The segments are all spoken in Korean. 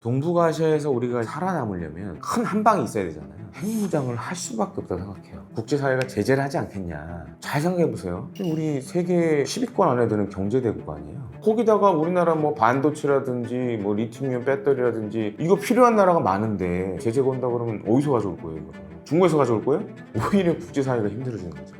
동북아시아에서 우리가 살아남으려면 큰 한방이 있어야 되잖아요. 핵무장을 할 수밖에 없다고 생각해요. 국제사회가 제재를 하지 않겠냐. 잘 생각해보세요. 우리 세계 10위권 안에 드는 경제대국 아니에요. 거기다가 우리나라 뭐 반도체라든지 뭐 리튬이온 배터리라든지 이거 필요한 나라가 많은데 제재 건다 그러면 어디서 가져올 거예요? 이거를? 중국에서 가져올 거예요? 오히려 국제사회가 힘들어지는 거죠.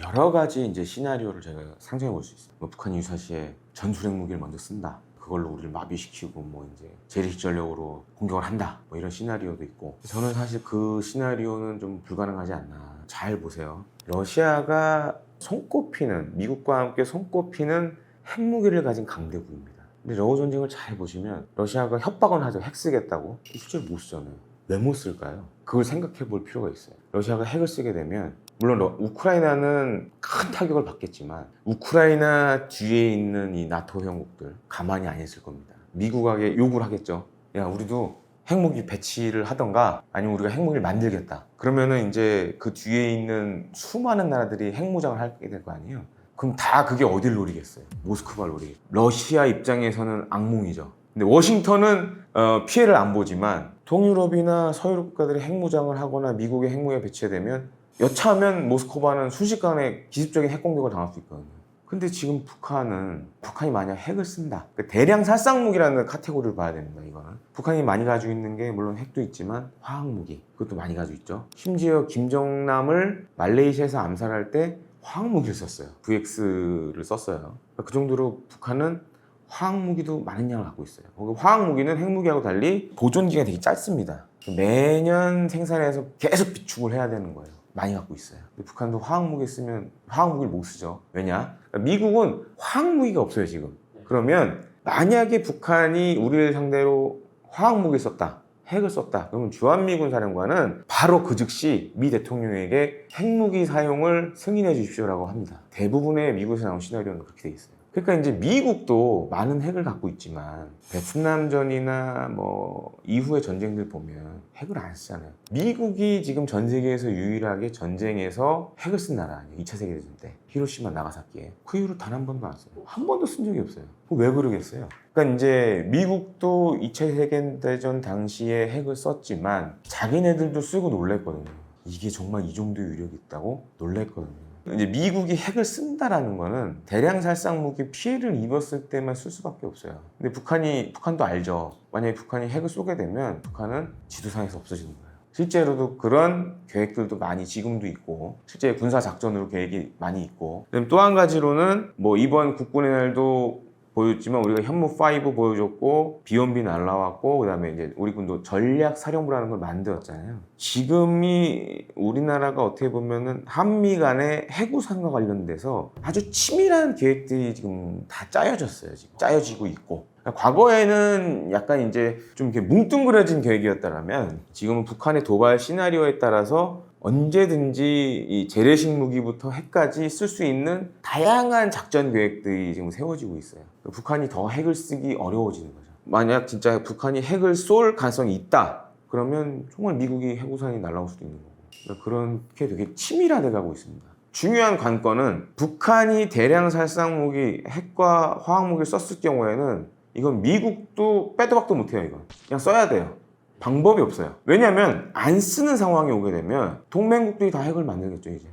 여러 가지 이제 시나리오를 제가 상정해 볼 수 있어요. 뭐 북한이 유사시에 전술핵 무기를 먼저 쓴다. 그걸로 우리를 마비시키고 뭐 이제 재래식 전력으로 공격을 한다. 뭐 이런 시나리오도 있고. 저는 사실 그 시나리오는 좀 불가능하지 않나. 잘 보세요. 러시아가 손꼽히는, 미국과 함께 손꼽히는 핵무기를 가진 강대국입니다. 근데 러우 전쟁을 잘 보시면 러시아가 협박은 하죠. 핵 쓰겠다고. 실제로 못 쓰잖아요. 왜 못 쓸까요? 그걸 생각해 볼 필요가 있어요. 러시아가 핵을 쓰게 되면 물론 우크라이나는 큰 타격을 받겠지만 우크라이나 뒤에 있는 이 나토 형국들 가만히 안 있을 겁니다. 미국에게 요구를 하겠죠. 야, 우리도 핵무기 배치를 하던가 아니면 우리가 핵무기를 만들겠다. 그러면은 이제 그 뒤에 있는 수많은 나라들이 핵무장을 하게 될 거 아니에요. 그럼 다 그게 어딜 노리겠어요? 모스크바를 노리겠어요. 러시아 입장에서는 악몽이죠. 근데 워싱턴은 피해를 안 보지만 동유럽이나 서유럽 국가들이 핵무장을 하거나 미국의 핵무기가 배치되면 여차하면 모스크바는 순식간에 기습적인 핵공격을 당할 수 있거든요. 근데 지금 북한이 만약 핵을 쓴다. 그러니까 대량 살상무기라는 카테고리를 봐야 됩니다, 이거는. 북한이 많이 가지고 있는 게 물론 핵도 있지만 화학무기, 그것도 많이 가지고 있죠. 심지어 김정남을 말레이시아에서 암살할 때 화학무기를 썼어요. VX를 썼어요. 그 정도로 북한은 화학무기도 많은 양을 갖고 있어요. 화학무기는 핵무기하고 달리 보존기간이 되게 짧습니다. 매년 생산해서 계속 비축을 해야 되는 거예요. 많이 갖고 있어요. 근데 북한도 화학무기 쓰면 화학무기를 못 쓰죠. 왜냐? 미국은 화학무기가 없어요, 지금. 그러면 만약에 북한이 우리를 상대로 화학무기를 썼다, 핵을 썼다, 그러면 주한미군 사령관은 바로 그 즉시 미 대통령에게 핵무기 사용을 승인해 주십시오라고 합니다. 대부분의 미국에서 나온 시나리오는 그렇게 돼 있어요. 그러니까 이제 미국도 많은 핵을 갖고 있지만 베트남전이나 뭐 이후의 전쟁들 보면 핵을 안 쓰잖아요. 미국이 지금 전 세계에서 유일하게 전쟁에서 핵을 쓴 나라 아니에요. 2차 세계대전 때 히로시마 나가사키에. 그 이후로 단 한 번도 안 써요. 한 번도 쓴 적이 없어요. 왜 그러겠어요? 그러니까 이제 미국도 2차 세계대전 당시에 핵을 썼지만 자기네들도 쓰고 놀랬거든요. 이게 정말 이 정도 위력이 있다고 놀랬거든요. 이제 미국이 핵을 쓴다라는 거는 대량 살상 무기 피해를 입었을 때만 쓸 수밖에 없어요. 근데 북한도 알죠. 만약에 북한이 핵을 쏘게 되면 북한은 지도상에서 없어지는 거예요. 실제로도 그런 계획들도 많이 지금도 있고 실제 군사 작전으로 계획이 많이 있고 또 한 가지로는 뭐 이번 국군의 날도 보였지만 우리가 현무5 보여줬고 B1B 날라왔고 그다음에 이제 우리 군도 전략사령부라는 걸 만들었잖아요. 지금이 우리나라가 어떻게 보면은 한미 간의 해구상과 관련돼서 아주 치밀한 계획들이 지금 다 짜여졌어요. 지금 짜여지고 있고. 과거에는 약간 이제 좀 이렇게 뭉뚱그려진 계획이었다면 지금은 북한의 도발 시나리오에 따라서 언제든지 이 재래식 무기부터 핵까지 쓸 수 있는 다양한 작전 계획들이 지금 세워지고 있어요. 북한이 더 핵을 쓰기 어려워지는 거죠. 만약 진짜 북한이 핵을 쏠 가능성이 있다. 그러면 정말 미국이 핵우산이 날아올 수도 있는 거고. 그렇게 되게 치밀화돼 가고 있습니다. 중요한 관건은 북한이 대량 살상 무기, 핵과 화학 무기를 썼을 경우에는 이건 미국도 빼도 박도 못해요. 이건 그냥 써야 돼요. 방법이 없어요. 왜냐하면 안 쓰는 상황이 오게 되면 동맹국들이 다 핵을 만들겠죠. 이제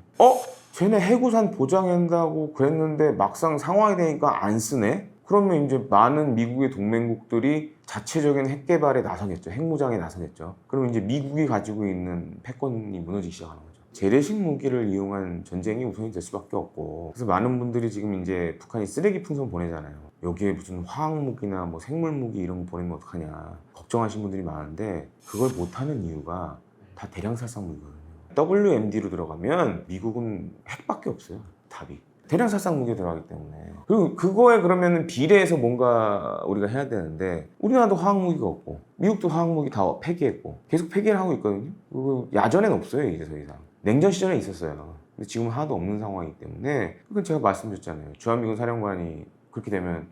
쟤네 핵우산 보장한다고 그랬는데 막상 상황이 되니까 안 쓰네? 그러면 이제 많은 미국의 동맹국들이 자체적인 핵 개발에 나서겠죠. 핵무장에 나서겠죠. 그러면 이제 미국이 가지고 있는 패권이 무너지기 시작하는 거죠. 재래식 무기를 이용한 전쟁이 우선이 될 수밖에 없고, 그래서 많은 분들이 지금 이제 북한이 쓰레기 풍선 보내잖아요. 여기에 무슨 화학무기나 뭐 생물무기 이런 거 보내면 어떡하냐 걱정하시는 분들이 많은데, 그걸 못하는 이유가 다 대량 살상무기거든요. WMD로 들어가면 미국은 핵밖에 없어요. 답이 대량 살상무기에 들어가기 때문에. 그리고 그거에 그러면 비례해서 뭔가 우리가 해야 되는데, 우리나라도 화학무기가 없고 미국도 화학무기 다 폐기했고 계속 폐기를 하고 있거든요. 그리고 야전엔 없어요. 이제 더 이상. 냉전 시절에 있었어요. 근데 지금은 하나도 없는 상황이기 때문에, 그건 제가 말씀드렸잖아요. 주한미군 사령관이 그렇게 되면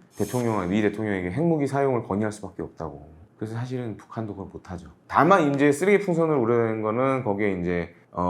미 대통령에게 핵무기 사용을 건의할 수밖에 없다고. 그래서 사실은 북한도 그걸 못하죠. 다만 이제 쓰레기 풍선을 우려낸 거는 거기에 이제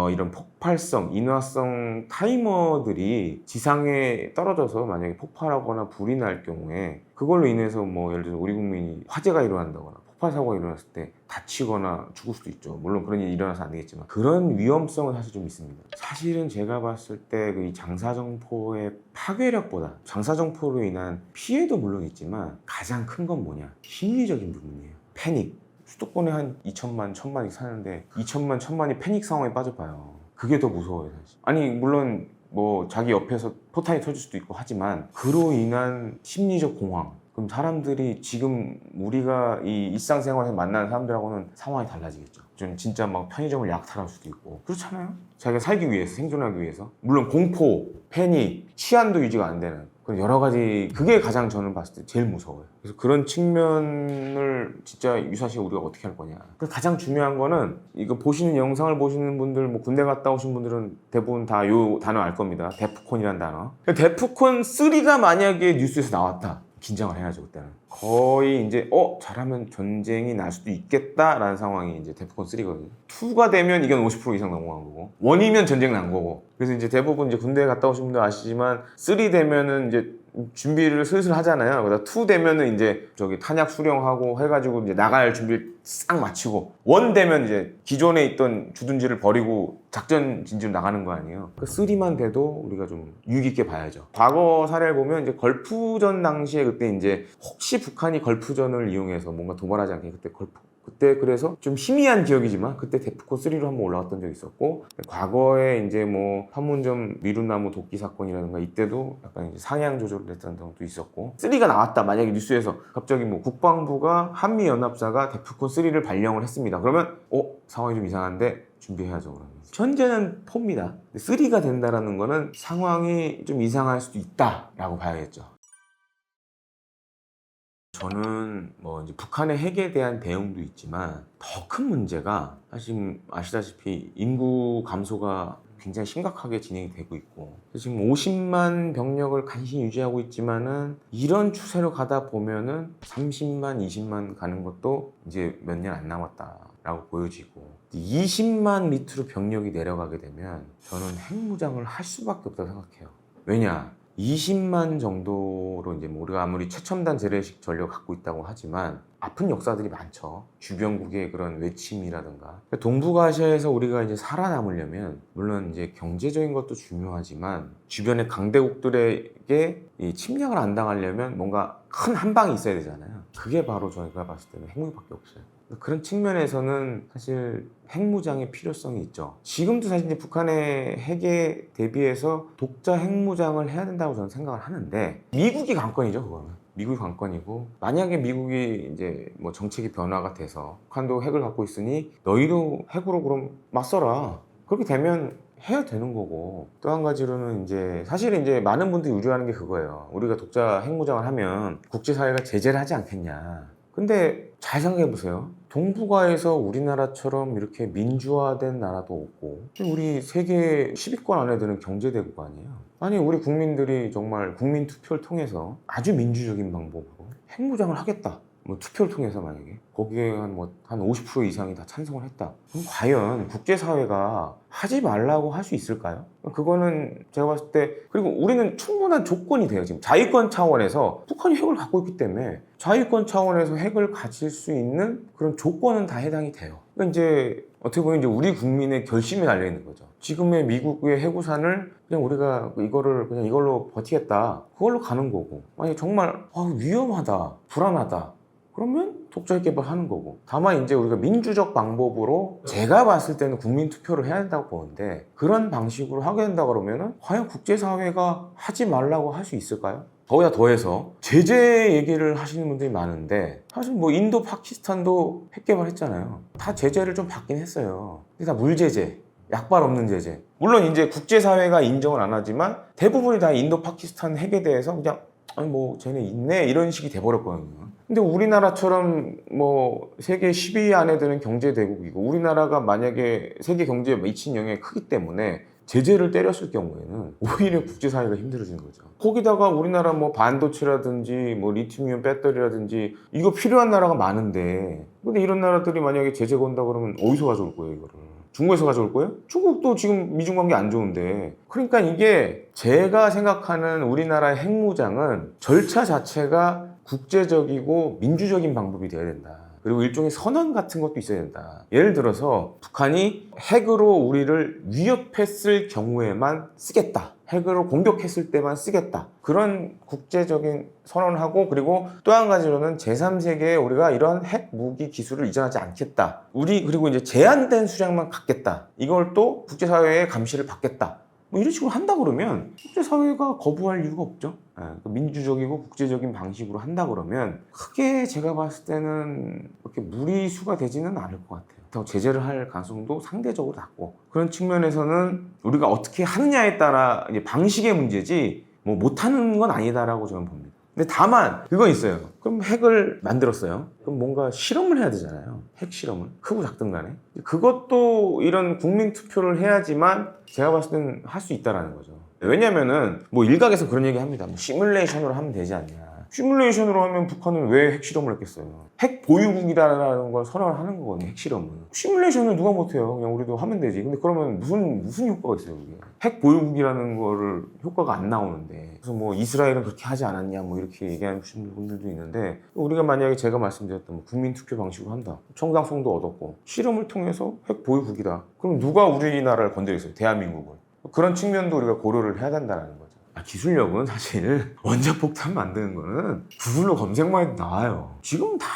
이런 폭발성, 인화성 타이머들이 지상에 떨어져서 만약에 폭발하거나 불이 날 경우에 그걸로 인해서 뭐 예를 들어 우리 국민이 화재가 일어난다거나 폭발 사고가 일어났을 때 다치거나 죽을 수도 있죠. 물론 그런 일이 일어나서 안 되겠지만 그런 위험성은 사실 좀 있습니다. 사실은 제가 봤을 때 이 장사정포의 파괴력보다 장사정포로 인한 피해도 물론 있지만 가장 큰 건 뭐냐? 심리적인 부분이에요. 패닉. 수도권에 한 2천만, 1천만이 사는데 2천만, 1천만이 패닉 상황에 빠져봐요. 그게 더 무서워요, 사실. 아니 물론 뭐 자기 옆에서 포탄이 터질 수도 있고 하지만 그로 인한 심리적 공황. 그럼 사람들이 지금 우리가 이 일상생활에서 만나는 사람들하고는 상황이 달라지겠죠. 좀 진짜 막 편의점을 약탈할 수도 있고 그렇잖아요. 자기가 살기 위해서, 생존하기 위해서. 물론 공포, 패닉, 치안도 유지가 안 되는 그런 여러 가지, 그게 가장 저는 봤을 때 제일 무서워요. 그래서 그런 측면을 진짜 유사시 우리가 어떻게 할 거냐. 그래서 가장 중요한 거는 이거 보시는 영상을 보시는 분들, 뭐 군대 갔다 오신 분들은 대부분 다 요 단어 알 겁니다. 데프콘이란 단어. 데프콘 3가 만약에 뉴스에서 나왔다. 긴장을 해야죠. 그때는 거의 이제 잘하면 전쟁이 날 수도 있겠다라는 상황이 이제 데프콘 3거든요. 2가 되면 이건 50% 이상 넘어간 거고 1이면 전쟁 난 거고. 그래서 이제 대부분 이제 군대에 갔다 오신 분들 아시지만 3 되면은 이제 준비를 슬슬 하잖아요. 그러다 2 되면은 이제 저기 탄약 수령하고 해가지고 이제 나갈 준비를 싹 마치고 1 되면 이제 기존에 있던 주둔지를 버리고 작전 진지로 나가는 거 아니에요. 그 3만 돼도 우리가 좀 유의 깊게 봐야죠. 과거 사례를 보면 이제 걸프전 당시에 그때 이제 혹시 북한이 걸프전을 이용해서 뭔가 도발하지 않게 그때 그래서 좀 희미한 기억이지만 그때 데프콘 3로 한번 올라왔던 적이 있었고, 과거에 이제 뭐 판문점 미룬나무 도끼 사건이라든가 이때도 약간 이제 상향 조절을 했던 적도 있었고, 3가 나왔다 만약에 뉴스에서 갑자기 뭐 국방부가 한미연합사가 데프콘 3를 발령을 했습니다. 그러면 상황이 좀 이상한데 준비해야죠. 그러면 현재는 4입니다. 3가 된다라는 거는 상황이 좀 이상할 수도 있다라고 봐야겠죠. 저는 뭐 이제 북한의 핵에 대한 대응도 있지만 더 큰 문제가 사실 아시다시피 인구 감소가 굉장히 심각하게 진행이 되고 있고, 지금 50만 병력을 간신히 유지하고 있지만은 이런 추세로 가다 보면은 30만, 20만 가는 것도 이제 몇 년 안 남았다라고 보여지고, 20만 밑으로 병력이 내려가게 되면 저는 핵무장을 할 수밖에 없다고 생각해요. 왜냐? 20만 정도로 이제 뭐 우리가 아무리 최첨단 재래식 전력을 갖고 있다고 하지만 아픈 역사들이 많죠. 주변국의 그런 외침이라든가. 동북아시아에서 우리가 이제 살아남으려면 물론 이제 경제적인 것도 중요하지만 주변의 강대국들에게 이 침략을 안 당하려면 뭔가 큰 한방이 있어야 되잖아요. 그게 바로 저희가 봤을 때는 핵무기밖에 없어요. 그런 측면에서는 사실 핵무장의 필요성이 있죠. 지금도 사실 이제 북한의 핵에 대비해서 독자 핵무장을 해야 된다고 저는 생각을 하는데, 미국이 관건이죠, 그거는. 미국이 관건이고, 만약에 미국이 이제 뭐 정책이 변화가 돼서 북한도 핵을 갖고 있으니 너희도 핵으로 그럼 맞서라. 그렇게 되면 해야 되는 거고, 또 한 가지로는 이제 사실 이제 많은 분들이 우려하는 게 그거예요. 우리가 독자 핵무장을 하면 국제사회가 제재를 하지 않겠냐. 근데 잘 생각해 보세요. 동북아에서 우리나라처럼 이렇게 민주화된 나라도 없고, 우리 세계 10위권 안에 드는 경제대국 아니에요. 아니 우리 국민들이 정말 국민 투표를 통해서 아주 민주적인 방법으로 핵무장을 하겠다. 뭐 투표를 통해서 만약에 거기에 한 50% 이상이 다 찬성을 했다. 그럼 과연 국제사회가 하지 말라고 할 수 있을까요? 그거는 제가 봤을 때, 그리고 우리는 충분한 조건이 돼요. 지금 자위권 차원에서 북한이 핵을 갖고 있기 때문에 자위권 차원에서 핵을 가질 수 있는 그런 조건은 다 해당이 돼요. 그러니까 이제 어떻게 보면 이제 우리 국민의 결심이 달려 있는 거죠. 지금의 미국의 해구산을 그냥 우리가 이걸로 버티겠다. 그걸로 가는 거고. 만약에 정말 위험하다, 불안하다. 그러면 독자핵 개발하는 거고. 다만 이제 우리가 민주적 방법으로 제가 봤을 때는 국민 투표를 해야 된다고 보는데, 그런 방식으로 하게 된다 그러면은 과연 국제사회가 하지 말라고 할 수 있을까요? 더야 더해서 제재 얘기를 하시는 분들이 많은데, 사실 뭐 인도 파키스탄도 핵 개발했잖아요. 다 제재를 좀 받긴 했어요. 근데 다 물제재, 약발 없는 제재. 물론 이제 국제사회가 인정을 안 하지만 대부분이 다 인도 파키스탄 핵에 대해서 그냥 뭐 쟤네 있네 이런 식이 돼버렸거든요. 근데 우리나라처럼 뭐 세계 10위 안에 드는 경제대국이고, 우리나라가 만약에 세계 경제에 미친 영향이 크기 때문에 제재를 때렸을 경우에는 오히려 국제사회가 힘들어지는 거죠. 거기다가 우리나라 뭐 반도체라든지 뭐 리튬이온 배터리라든지 이거 필요한 나라가 많은데, 근데 이런 나라들이 만약에 제재 건다 그러면 어디서 가져올 거예요, 이거를? 중국에서 가져올 거예요? 중국도 지금 미중 관계 안 좋은데. 그러니까 이게 제가 생각하는 우리나라의 핵무장은 절차 자체가 국제적이고 민주적인 방법이 돼야 된다. 그리고 일종의 선언 같은 것도 있어야 된다. 예를 들어서 북한이 핵으로 우리를 위협했을 경우에만 쓰겠다. 핵으로 공격했을 때만 쓰겠다. 그런 국제적인 선언하고, 그리고 또 한 가지로는 제3세계에 우리가 이런 핵 무기 기술을 이전하지 않겠다. 그리고 이제 제한된 수량만 갖겠다. 이걸 또 국제사회의 감시를 받겠다. 뭐 이런 식으로 한다 그러면 국제사회가 거부할 이유가 없죠. 민주적이고 국제적인 방식으로 한다 그러면 크게 제가 봤을 때는 그렇게 무리수가 되지는 않을 것 같아요. 그렇다고 제재를 할 가능성도 상대적으로 낮고, 그런 측면에서는 우리가 어떻게 하느냐에 따라 이제 방식의 문제지 뭐 못하는 건 아니다라고 저는 봅니다. 근데 다만 그건 있어요. 그럼 핵을 만들었어요. 그럼 뭔가 실험을 해야 되잖아요. 핵 실험을. 크고 작든 간에. 그것도 이런 국민 투표를 해야지만 제가 봤을 때는 할 수 있다라는 거죠. 왜냐면은 뭐 일각에서 그런 얘기 합니다. 뭐 시뮬레이션으로 하면 되지 않냐. 시뮬레이션으로 하면 북한은 왜 핵실험을 했겠어요? 핵 보유국이라는 걸 선언을 하는 거거든요, 핵실험은. 시뮬레이션을 누가 못해요? 그냥 우리도 하면 되지. 근데 그러면 무슨 효과가 있어요, 그게? 핵 보유국이라는 거를 효과가 안 나오는데. 그래서 뭐 이스라엘은 그렇게 하지 않았냐, 뭐 이렇게 얘기하시는 분들도 있는데, 우리가 만약에 제가 말씀드렸던 뭐 국민투표 방식으로 한다. 정당성도 얻었고, 실험을 통해서 핵 보유국이다. 그럼 누가 우리나라를 건드렸어요? 대한민국을. 그런 측면도 우리가 고려를 해야 된다는 거죠. 기술력은 사실 원자폭탄 만드는 거는 구글로 검색만 해도 나와요. 지금 다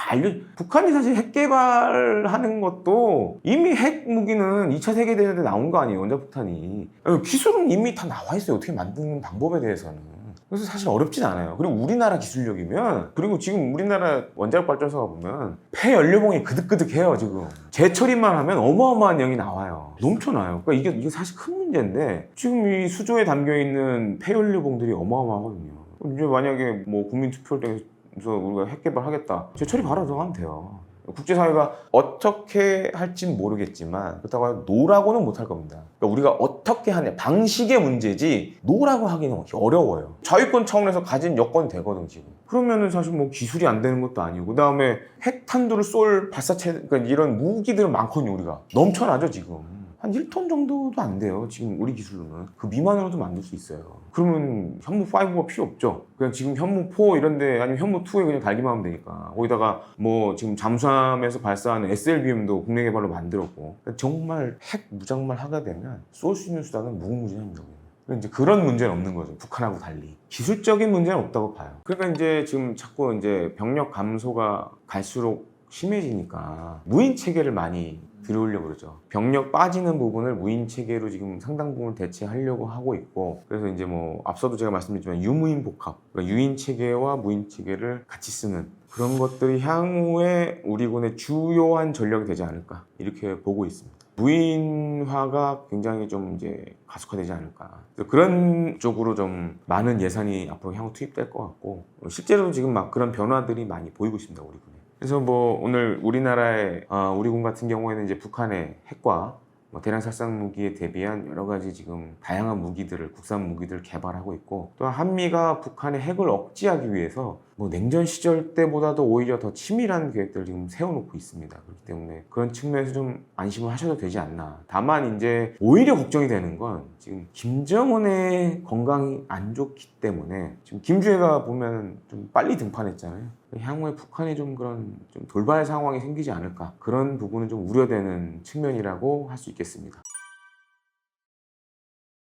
북한이 사실 핵 개발하는 것도 이미 핵 무기는 2차 세계대전 때 나온 거 아니에요, 원자폭탄이. 기술은 이미 다 나와 있어요, 어떻게 만드는 방법에 대해서는. 그래서 사실 어렵진 않아요. 그리고 우리나라 기술력이면, 그리고 지금 우리나라 원자력 발전소가 보면 폐연료봉이 그득그득해요. 지금 재처리만 하면 어마어마한 양이 나와요. 넘쳐나요. 그러니까 이게 사실 큰 문제인데, 지금 이 수조에 담겨있는 폐연료봉들이 어마어마하거든요. 이제 만약에 뭐 국민투표를 통해서 우리가 핵 개발하겠다, 재처리 바로 들어가면 돼요. 국제사회가 어떻게 할진 모르겠지만 그렇다고 노라고는 못할 겁니다. 그러니까 우리가 어떻게 하냐, 방식의 문제지 노라고 하기는 어려워요. 자위권 차원에서 가진 여건이 되거든 지금. 그러면은 사실 뭐 기술이 안 되는 것도 아니고, 그 다음에 핵탄두를 쏠 발사체, 그러니까 이런 무기들은 많거든요. 우리가 넘쳐나죠 지금. 한 1톤 정도도 안 돼요, 지금 우리 기술로는. 그 미만으로도 만들 수 있어요. 그러면 현무5가 필요 없죠. 그냥 지금 현무4 이런데, 아니면 현무2에 그냥 달기만 하면 되니까. 거기다가 뭐 지금 잠수함에서 발사하는 SLBM도 국내 개발로 만들었고, 그러니까 정말 핵 무장만 하게 되면 쏠 수 있는 수단은 무궁무진합니다. 이제 그런 문제는 없는 거죠, 북한하고 달리. 기술적인 문제는 없다고 봐요. 그러니까 이제 지금 자꾸 이제 병력 감소가 갈수록 심해지니까 무인 체계를 많이 들어오려고 그러죠. 병력 빠지는 부분을 무인 체계로 지금 상당 부분을 대체하려고 하고 있고, 그래서 이제 뭐 앞서도 제가 말씀드렸지만 유무인 복합, 그러니까 유인 체계와 무인 체계를 같이 쓰는 그런 것들이 향후에 우리 군의 주요한 전력이 되지 않을까, 이렇게 보고 있습니다. 무인화가 굉장히 좀 이제 가속화되지 않을까, 그런 쪽으로 좀 많은 예산이 앞으로 향후 투입될 것 같고, 실제로 지금 막 그런 변화들이 많이 보이고 있습니다, 우리 군에. 그래서 뭐 오늘 우리나라의 우리 군 같은 경우에는 이제 북한의 핵과 뭐 대량 살상 무기에 대비한 여러 가지 지금 다양한 무기들을, 국산 무기들을 개발하고 있고, 또 한미가 북한의 핵을 억제하기 위해서 뭐 냉전 시절 때보다도 오히려 더 치밀한 계획들을 지금 세워놓고 있습니다. 그렇기 때문에 그런 측면에서 좀 안심을 하셔도 되지 않나. 다만 이제 오히려 걱정이 되는 건 지금 김정은의 건강이 안 좋기 때문에, 지금 김주애가 보면 좀 빨리 등판했잖아요. 향후에 북한에 좀 그런 좀 돌발 상황이 생기지 않을까, 그런 부분은 좀 우려되는 측면이라고 할 수 있겠습니다.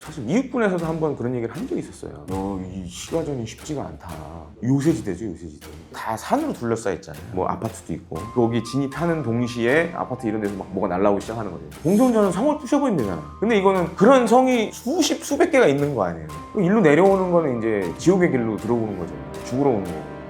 사실 이육군에서도 한번 그런 얘기를 한 적이 있었어요. 이 시가전이 쉽지가 않다. 요새지대죠, 요새지대. 다 산으로 둘러싸여 있잖아요. 뭐 아파트도 있고, 거기 진입하는 동시에 아파트 이런 데서 막 뭐가 날라오기 시작하는 거죠. 공성전은 성을 부셔버리면 되잖아. 근데 이거는 그런 성이 수백 개가 있는 거 아니에요. 일로 내려오는 거는 이제 지옥의 길로 들어오는 거죠. 죽으러 오는 거예요.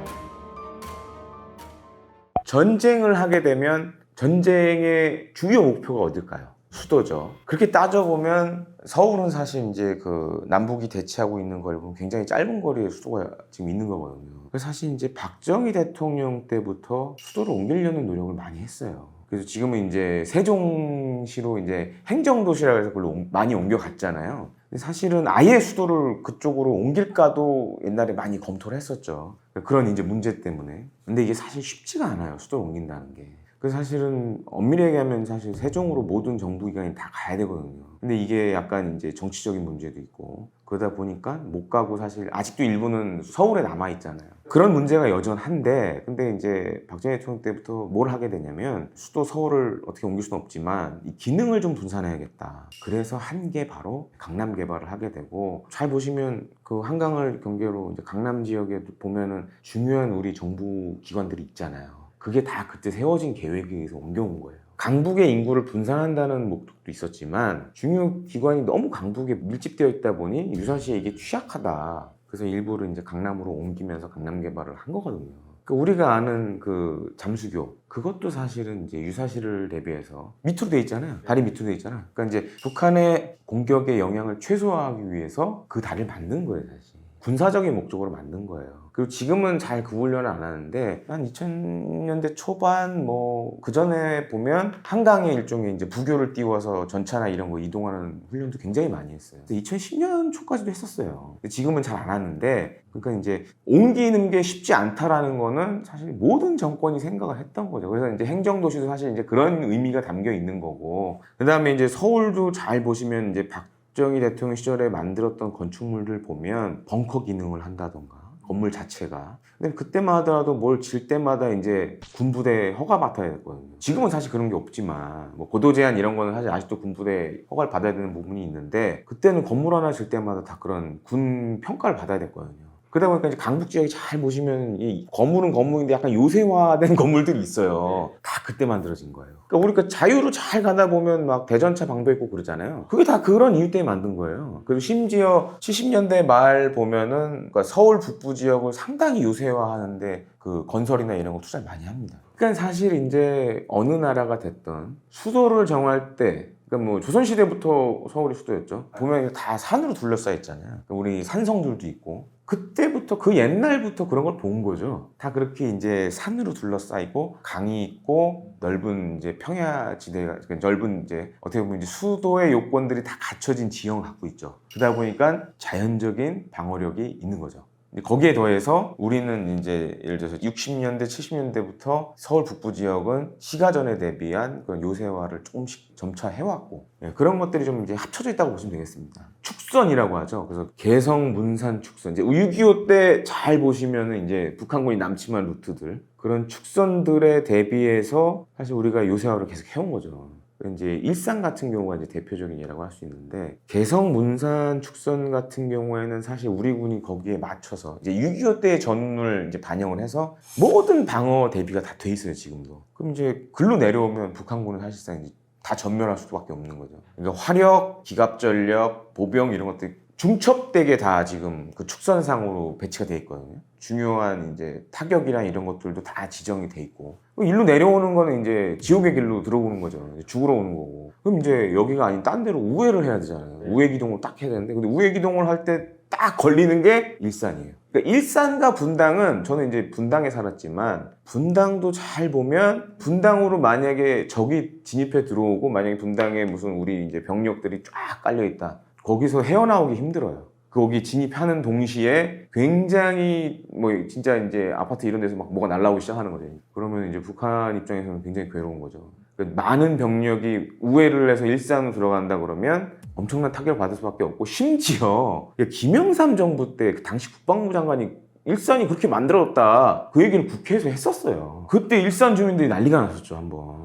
전쟁을 하게 되면 전쟁의 주요 목표가 어딜까요? 수도죠. 그렇게 따져보면 서울은 사실 이제 그 남북이 대치하고 있는 거를 보면 굉장히 짧은 거리에 수도가 지금 있는 거거든요. 그래서 사실 이제 박정희 대통령 때부터 수도를 옮기려는 노력을 많이 했어요. 그래서 지금은 이제 세종시로 이제 행정도시라 해서 그걸로 많이 옮겨갔잖아요. 근데 사실은 아예 수도를 그쪽으로 옮길까도 옛날에 많이 검토를 했었죠. 그런 이제 문제 때문에. 근데 이게 사실 쉽지가 않아요. 수도를 옮긴다는 게. 그래서 사실은 엄밀히 얘기하면 사실 세종으로 모든 정부기관이 다 가야 되거든요. 근데 이게 약간 이제 정치적인 문제도 있고 그러다 보니까 못 가고 사실 아직도 일부는 서울에 남아 있잖아요. 그런 문제가 여전한데 근데 이제 박정희 대통령 때부터 뭘 하게 되냐면 수도 서울을 어떻게 옮길 수는 없지만 이 기능을 좀 분산해야겠다. 그래서 한 게 바로 강남 개발을 하게 되고 잘 보시면 그 한강을 경계로 이제 강남 지역에 보면은 중요한 우리 정부 기관들이 있잖아요. 그게 다 그때 세워진 계획에 의해서 옮겨온 거예요. 강북의 인구를 분산한다는 목적도 있었지만 중요 기관이 너무 강북에 밀집되어 있다 보니 유사시에 이게 취약하다. 그래서 일부를 이제 강남으로 옮기면서 강남 개발을 한 거거든요. 우리가 아는 그 잠수교 그것도 사실은 이제 유사시를 대비해서 밑으로 돼 있잖아요. 다리 밑으로 돼 있잖아. 그러니까 이제 북한의 공격의 영향을 최소화하기 위해서 그 다리를 만든 거예요, 사실. 군사적인 목적으로 만든 거예요. 그리고 지금은 잘 그 훈련을 안 하는데 한 2000년대 초반 뭐 그 전에 보면 한강에 일종의 이제 부교를 띄워서 전차나 이런 거 이동하는 훈련도 굉장히 많이 했어요. 2010년 초까지도 했었어요. 근데 지금은 잘 안 하는데 그러니까 이제 옮기는 게 쉽지 않다라는 거는 사실 모든 정권이 생각을 했던 거죠. 그래서 이제 행정도시도 사실 이제 그런 의미가 담겨 있는 거고 그다음에 이제 서울도 잘 보시면 이제 박정희 대통령 시절에 만들었던 건축물들 보면 벙커 기능을 한다던가 건물 자체가. 근데 그때만 하더라도 뭘 질 때마다 이제 군부대 허가 받아야 됐거든요. 지금은 사실 그런 게 없지만 뭐 고도 제한 이런 거는 사실 아직도 군부대 허가를 받아야 되는 부분이 있는데 그때는 건물 하나 질 때마다 다 그런 군 평가를 받아야 됐거든요. 그러다 보니까 이제 강북 지역이 잘 보시면 이 건물은 건물인데 약간 요새화된 건물들이 있어요. 다 그때 만들어진 거예요. 그러니까 우리가 자유로 잘 가다 보면 막 대전차 방도 있고 그러잖아요. 그게 다 그런 이유 때문에 만든 거예요. 그리고 심지어 70년대 말 보면은 그러니까 서울 북부 지역을 상당히 요새화하는데 그 건설이나 이런 거 투자를 많이 합니다. 그러니까 사실 이제 어느 나라가 됐던 수도를 정할 때 그러니까 뭐 조선시대부터 서울이 수도였죠. 보면 다 산으로 둘러싸여 있잖아요. 그러니까 우리 산성들도 있고 그때부터 그 옛날부터 그런 걸 본 거죠. 다 그렇게 이제 산으로 둘러싸이고 강이 있고 넓은 이제 평야지대가 그러니까 넓은 이제 어떻게 보면 이제 수도의 요건들이 다 갖춰진 지형을 갖고 있죠. 그러다 보니까 자연적인 방어력이 있는 거죠. 거기에 더해서 우리는 이제 예를 들어서 60년대, 70년대부터 서울 북부 지역은 시가전에 대비한 그런 요새화를 조금씩 점차 해왔고 그런 것들이 좀 이제 합쳐져 있다고 보시면 되겠습니다. 축선이라고 하죠. 그래서 개성, 문산, 축선. 이제 6.25 때 잘 보시면은 이제 북한군이 남침한 루트들 그런 축선들에 대비해서 사실 우리가 요새화를 계속 해온 거죠. 이제 일산 같은 경우가 이제 대표적인 예라고 할 수 있는데 개성, 문산, 축선 같은 경우에는 사실 우리 군이 거기에 맞춰서 이제 6.25 때의 전운을 이제 반영을 해서 모든 방어 대비가 다 돼 있어요 지금도. 그럼 이제 글로 내려오면 북한군은 사실상 이제 다 전멸할 수밖에 없는 거죠. 그러니까 화력, 기갑전력, 보병 이런 것들이 중첩되게 다 지금 그 축선상으로 배치가 돼 있거든요. 중요한 이제 타격이랑 이런 것들도 다 지정이 돼 있고 일로 내려오는 거는 이제 지옥의 길로 들어오는 거죠. 죽으러 오는 거고. 그럼 이제 여기가 아닌 딴 데로 우회를 해야 되잖아요. 우회 기동을 딱 해야 되는데 근데 우회 기동을 할 때 딱 걸리는 게 일산이에요. 그러니까 일산과 분당은 저는 이제 분당에 살았지만 분당도 잘 보면 분당으로 만약에 적이 진입해 들어오고 만약에 분당에 무슨 우리 이제 병력들이 쫙 깔려 있다. 거기서 헤어나오기 힘들어요. 거기 진입하는 동시에 굉장히 뭐 진짜 이제 아파트 이런 데서 막 뭐가 날라오기 시작하는 거죠. 그러면 이제 북한 입장에서는 굉장히 괴로운 거죠. 많은 병력이 우회를 해서 일산으로 들어간다 그러면 엄청난 타격을 받을 수밖에 없고 심지어 김영삼 정부 때 당시 국방부 장관이 일산이 그렇게 만들어졌다 그 얘기를 국회에서 했었어요. 그때 일산 주민들이 난리가 났었죠 한번.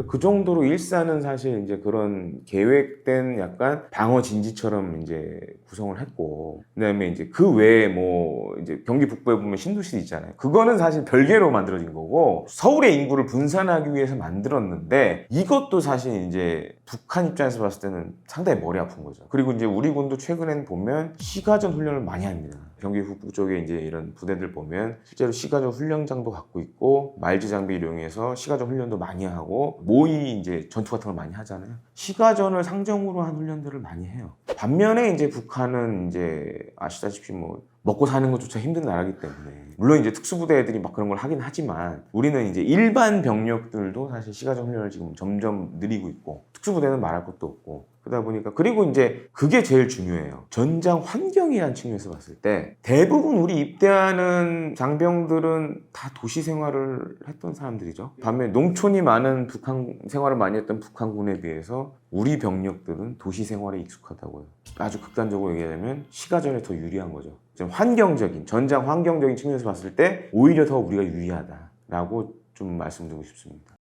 그 정도로 일산은 사실 이제 그런 계획된 약간 방어 진지처럼 이제 구성을 했고, 그다음에 이제 그 외에 뭐 이제 경기 북부에 보면 신도시 있잖아요. 그거는 사실 별개로 만들어진 거고 서울의 인구를 분산하기 위해서 만들었는데 이것도 사실 이제 북한 입장에서 봤을 때는 상당히 머리 아픈 거죠. 그리고 이제 우리 군도 최근엔 보면 시가전 훈련을 많이 합니다. 경기 북부 쪽에 이제 이런 부대들 보면 실제로 시가전 훈련장도 갖고 있고 말지 장비 이용해서 시가전 훈련도 많이 하고 모의 이제 전투 같은 걸 많이 하잖아요. 시가전을 상정으로 한 훈련들을 많이 해요. 반면에 이제 북한은 이제 아시다시피 뭐 먹고 사는 것조차 힘든 나라이기 때문에 물론 이제 특수부대 애들이 막 그런 걸 하긴 하지만 우리는 이제 일반 병력들도 사실 시가전 훈련을 지금 점점 늘리고 있고 특수부대는 말할 것도 없고 그러다 보니까 그리고 이제 그게 제일 중요해요. 전장 환경이라는 측면에서 봤을 때 대부분 우리 입대하는 장병들은 다 도시 생활을 했던 사람들이죠. 반면 농촌이 많은 북한 생활을 많이 했던 북한군에 비해서 우리 병력들은 도시 생활에 익숙하다고요. 아주 극단적으로 얘기하자면 시가전에 더 유리한 거죠. 좀 환경적인 전장 환경적인 측면에서 봤을 때 오히려 더 우리가 유리하다라고 좀 말씀드리고 싶습니다.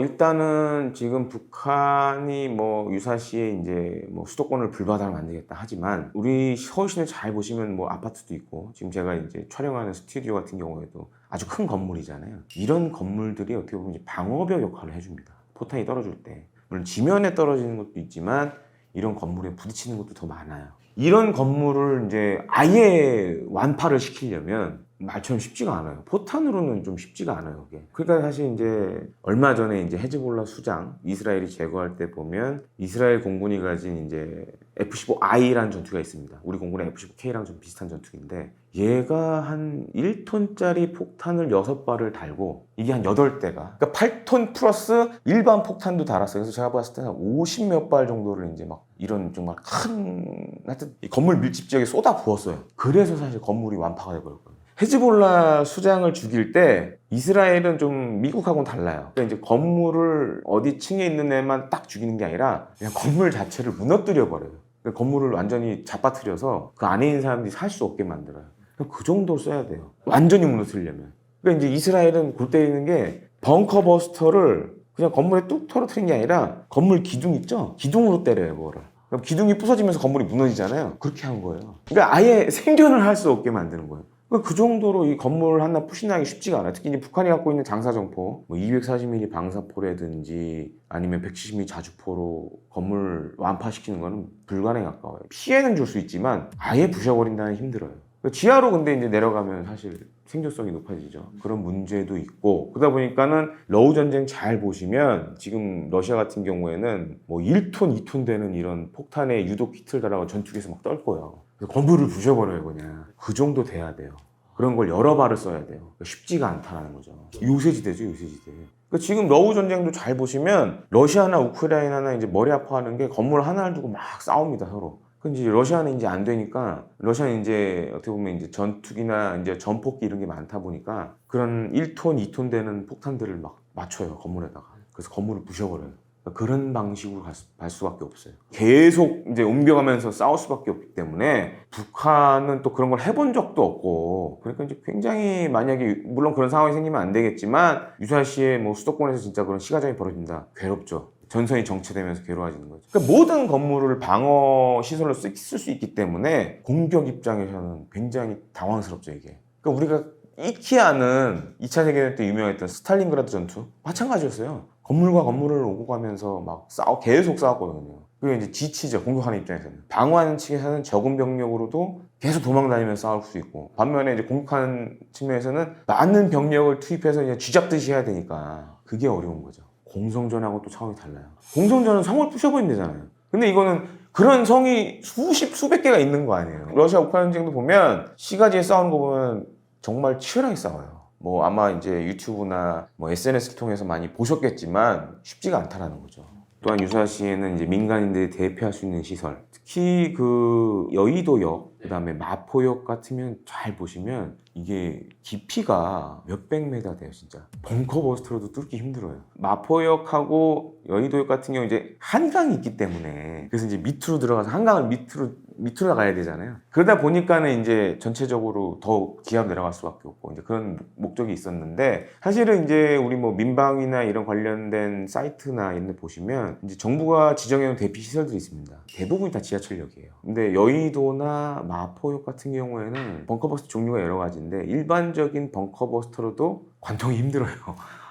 일단은 지금 북한이 뭐 유사시에 이제 뭐 수도권을 불바다로 만들겠다 하지만 우리 서울시내 잘 보시면 뭐 아파트도 있고 지금 제가 이제 촬영하는 스튜디오 같은 경우에도 아주 큰 건물이잖아요. 이런 건물들이 어떻게 보면 이제 방어벽 역할을 해줍니다. 포탄이 떨어질 때. 물론 지면에 떨어지는 것도 있지만 이런 건물에 부딪히는 것도 더 많아요. 이런 건물을 이제 아예 완파를 시키려면 말처럼 쉽지가 않아요. 포탄으로는 좀 쉽지가 않아요, 그게. 그러니까 사실 이제 얼마 전에 이제 헤즈볼라 수장 이스라엘이 제거할 때 보면 이스라엘 공군이 가진 이제 F-15I라는 전투기가 있습니다. 우리 공군의 F-15K랑 좀 비슷한 전투기인데 얘가 한 1톤짜리 폭탄을 6발을 달고 이게 한 8대가 그러니까 8톤 플러스 일반 폭탄도 달았어요. 그래서 제가 봤을 때는 50몇 발 정도를 이제 막 이런 정말 큰 하여튼 이 건물 밀집 지역에 쏟아 부었어요. 그래서 사실 건물이 완파가 돼버렸거든요. 헤즈볼라 수장을 죽일 때 이스라엘은 좀 미국하고는 달라요. 그러니까 이제 건물을 어디 층에 있는 애만 딱 죽이는 게 아니라 그냥 건물 자체를 무너뜨려 버려요. 그러니까 건물을 완전히 잡아뜨려서 그 안에 있는 사람들이 살 수 없게 만들어요. 그 정도로 써야 돼요. 완전히 무너뜨리려면. 그러니까 이제 이스라엘은 골 때리는 게 벙커 버스터를 그냥 건물에 뚝 떨어뜨린 게 아니라 건물 기둥 있죠? 기둥으로 때려요, 그거를. 그럼 기둥이 부서지면서 건물이 무너지잖아요. 그렇게 한 거예요. 그러니까 아예 생존을 할 수 없게 만드는 거예요. 그 정도로 이 건물 하나 푸신하기 쉽지가 않아요. 특히 이제 북한이 갖고 있는 장사정포, 뭐 240mm 방사포라든지 아니면 170mm 자주포로 건물 완파시키는 거는 불가능에 가까워요. 피해는 줄 수 있지만 아예 부셔버린다는 힘들어요. 지하로 근데 이제 내려가면 사실 생존성이 높아지죠. 그런 문제도 있고 그러다 보니까는 러우 전쟁 잘 보시면 지금 러시아 같은 경우에는 뭐 1톤, 2톤 되는 이런 폭탄에 유독 키트를 달아서 전투기에서 막 떨 거예요. 건물을 부셔버려요 그냥. 그 정도 돼야 돼요. 그런 걸 여러 발을 써야 돼요. 그러니까 쉽지가 않다는 거죠. 요새지대죠, 요새지대. 그러니까 지금 러우 전쟁도 잘 보시면 러시아나 우크라이나나 이제 머리 아파하는 게 건물 하나를 두고 막 싸웁니다 서로. 근데 이제 러시아는 이제 안 되니까 러시아는 이제 어떻게 보면 이제 전투기나 이제 전폭기 이런 게 많다 보니까 그런 1톤, 2톤 되는 폭탄들을 막 맞춰요 건물에다가. 그래서 건물을 부셔버려요. 그런 방식으로 갈 수밖에 없어요. 계속 이제 옮겨가면서 싸울 수밖에 없기 때문에 북한은 또 그런 걸 해본 적도 없고 그러니까 이제 굉장히 만약에 물론 그런 상황이 생기면 안 되겠지만 유사시에 뭐 수도권에서 진짜 그런 시가전이 벌어진다. 괴롭죠. 전선이 정체되면서 괴로워지는 거죠. 그러니까 모든 건물을 방어 시설로 쓸 수 있기 때문에 공격 입장에서는 굉장히 당황스럽죠 이게. 그러니까 우리가 이케아는 2차 세계대전 때 유명했던 스탈린그라드 전투 마찬가지였어요. 건물과 건물을 오고 가면서 막 계속 싸웠거든요. 그게 이제 지치죠. 공격하는 입장에서는. 방어하는 측에서는 적은 병력으로도 계속 도망다니면서 싸울 수 있고 반면에 이제 공격하는 측면에서는 많은 병력을 투입해서 그냥 쥐잡듯이 해야 되니까 그게 어려운 거죠. 공성전하고 또 차원이 달라요. 공성전은 성을 부셔버리면 되잖아요. 근데 이거는 그런 성이 수백 개가 있는 거 아니에요. 러시아 우크라이나 전쟁도 보면 시가지에 싸우는 거 보면 정말 치열하게 싸워요. 뭐 아마 이제 유튜브나 뭐 SNS를 통해서 많이 보셨겠지만 쉽지가 않다라는 거죠. 또한 유사시에는 이제 민간인들이 대피할 수 있는 시설, 특히 그 여의도역, 그 다음에 마포역 같으면 잘 보시면 이게 깊이가 몇백 메다 돼요, 진짜. 벙커버스터로도 뚫기 힘들어요. 마포역하고 여의도역 같은 경우 이제 한강이 있기 때문에 그래서 이제 밑으로 들어가서 한강을 밑으로 가야 되잖아요. 그러다 보니까는 이제 전체적으로 더 기하로 내려갈 수밖에 없고 이제 그런 목적이 있었는데 사실은 이제 우리 뭐 민방위나 이런 관련된 사이트나 이런 데 보시면 이제 정부가 지정해놓은 대피 시설들이 있습니다. 대부분이 다 지하철역이에요. 근데 여의도나 마포역 같은 경우에는 벙커버스터 종류가 여러 가지인데 일반적인 벙커버스터로도 관통이 힘들어요.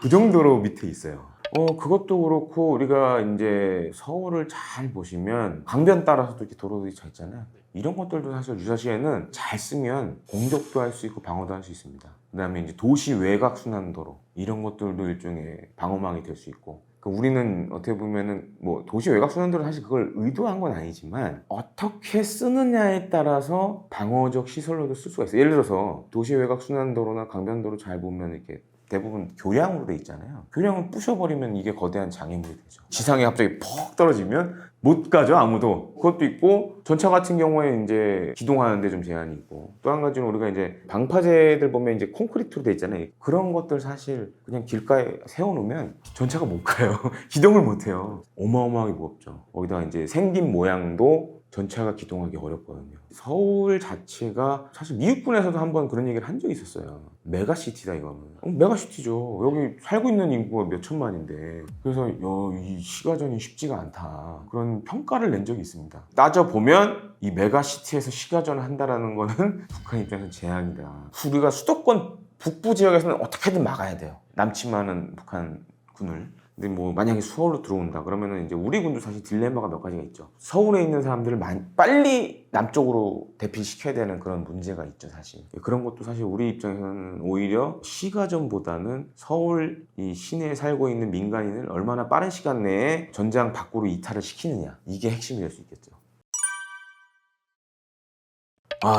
그 정도로 밑에 있어요. 그것도 그렇고 우리가 이제 서울을 잘 보시면 강변 따라서도 이렇게 도로들이 잘 있잖아요. 이런 것들도 사실 유사시에는 잘 쓰면 공격도 할 수 있고 방어도 할 수 있습니다. 그 다음에 이제 도시 외곽 순환도로 이런 것들도 일종의 방어망이 될 수 있고 그러니까 우리는 어떻게 보면은 뭐 도시 외곽 순환도로 사실 그걸 의도한 건 아니지만 어떻게 쓰느냐에 따라서 방어적 시설로도 쓸 수가 있어요. 예를 들어서 도시 외곽 순환도로나 강변도로 잘 보면 이렇게 대부분 교량으로 돼 있잖아요. 교량을 부셔버리면 이게 거대한 장애물이 되죠. 지상에 갑자기 퍽 떨어지면 못 가죠, 아무도. 그것도 있고 전차 같은 경우에 이제 기동하는데 좀 제한이 있고, 또 한 가지는 우리가 이제 방파제들 보면 이제 콘크리트로 돼 있잖아요. 그런 것들 사실 그냥 길가에 세워놓으면 전차가 못 가요. 기동을 못 해요. 어마어마하게 무겁죠. 거기다가 이제 생긴 모양도 전차가 기동하기 어렵거든요. 서울 자체가 사실 미국군에서도 한번 그런 얘기를 한 적이 있었어요. 메가시티다 이거는. 메가시티죠. 여기 살고 있는 인구가 몇 천만인데. 그래서 이 시가전이 쉽지가 않다. 그런 평가를 낸 적이 있습니다. 따져보면 이 메가시티에서 시가전을 한다라는 거는 북한 입장에서는 재앙이다. 우리가 수도권 북부 지역에서는 어떻게든 막아야 돼요. 남침하는 북한군을. 근데 뭐 만약에 서울로 들어온다 그러면은 이제 우리 군도 사실 딜레마가 몇 가지가 있죠. 서울에 있는 사람들을 빨리 남쪽으로 대피시켜야 되는 그런 문제가 있죠, 사실. 그런 것도 사실 우리 입장에서는 오히려 시가전보다는 서울 이 시내에 살고 있는 민간인을 얼마나 빠른 시간 내에 전장 밖으로 이탈을 시키느냐, 이게 핵심이 될 수 있겠죠.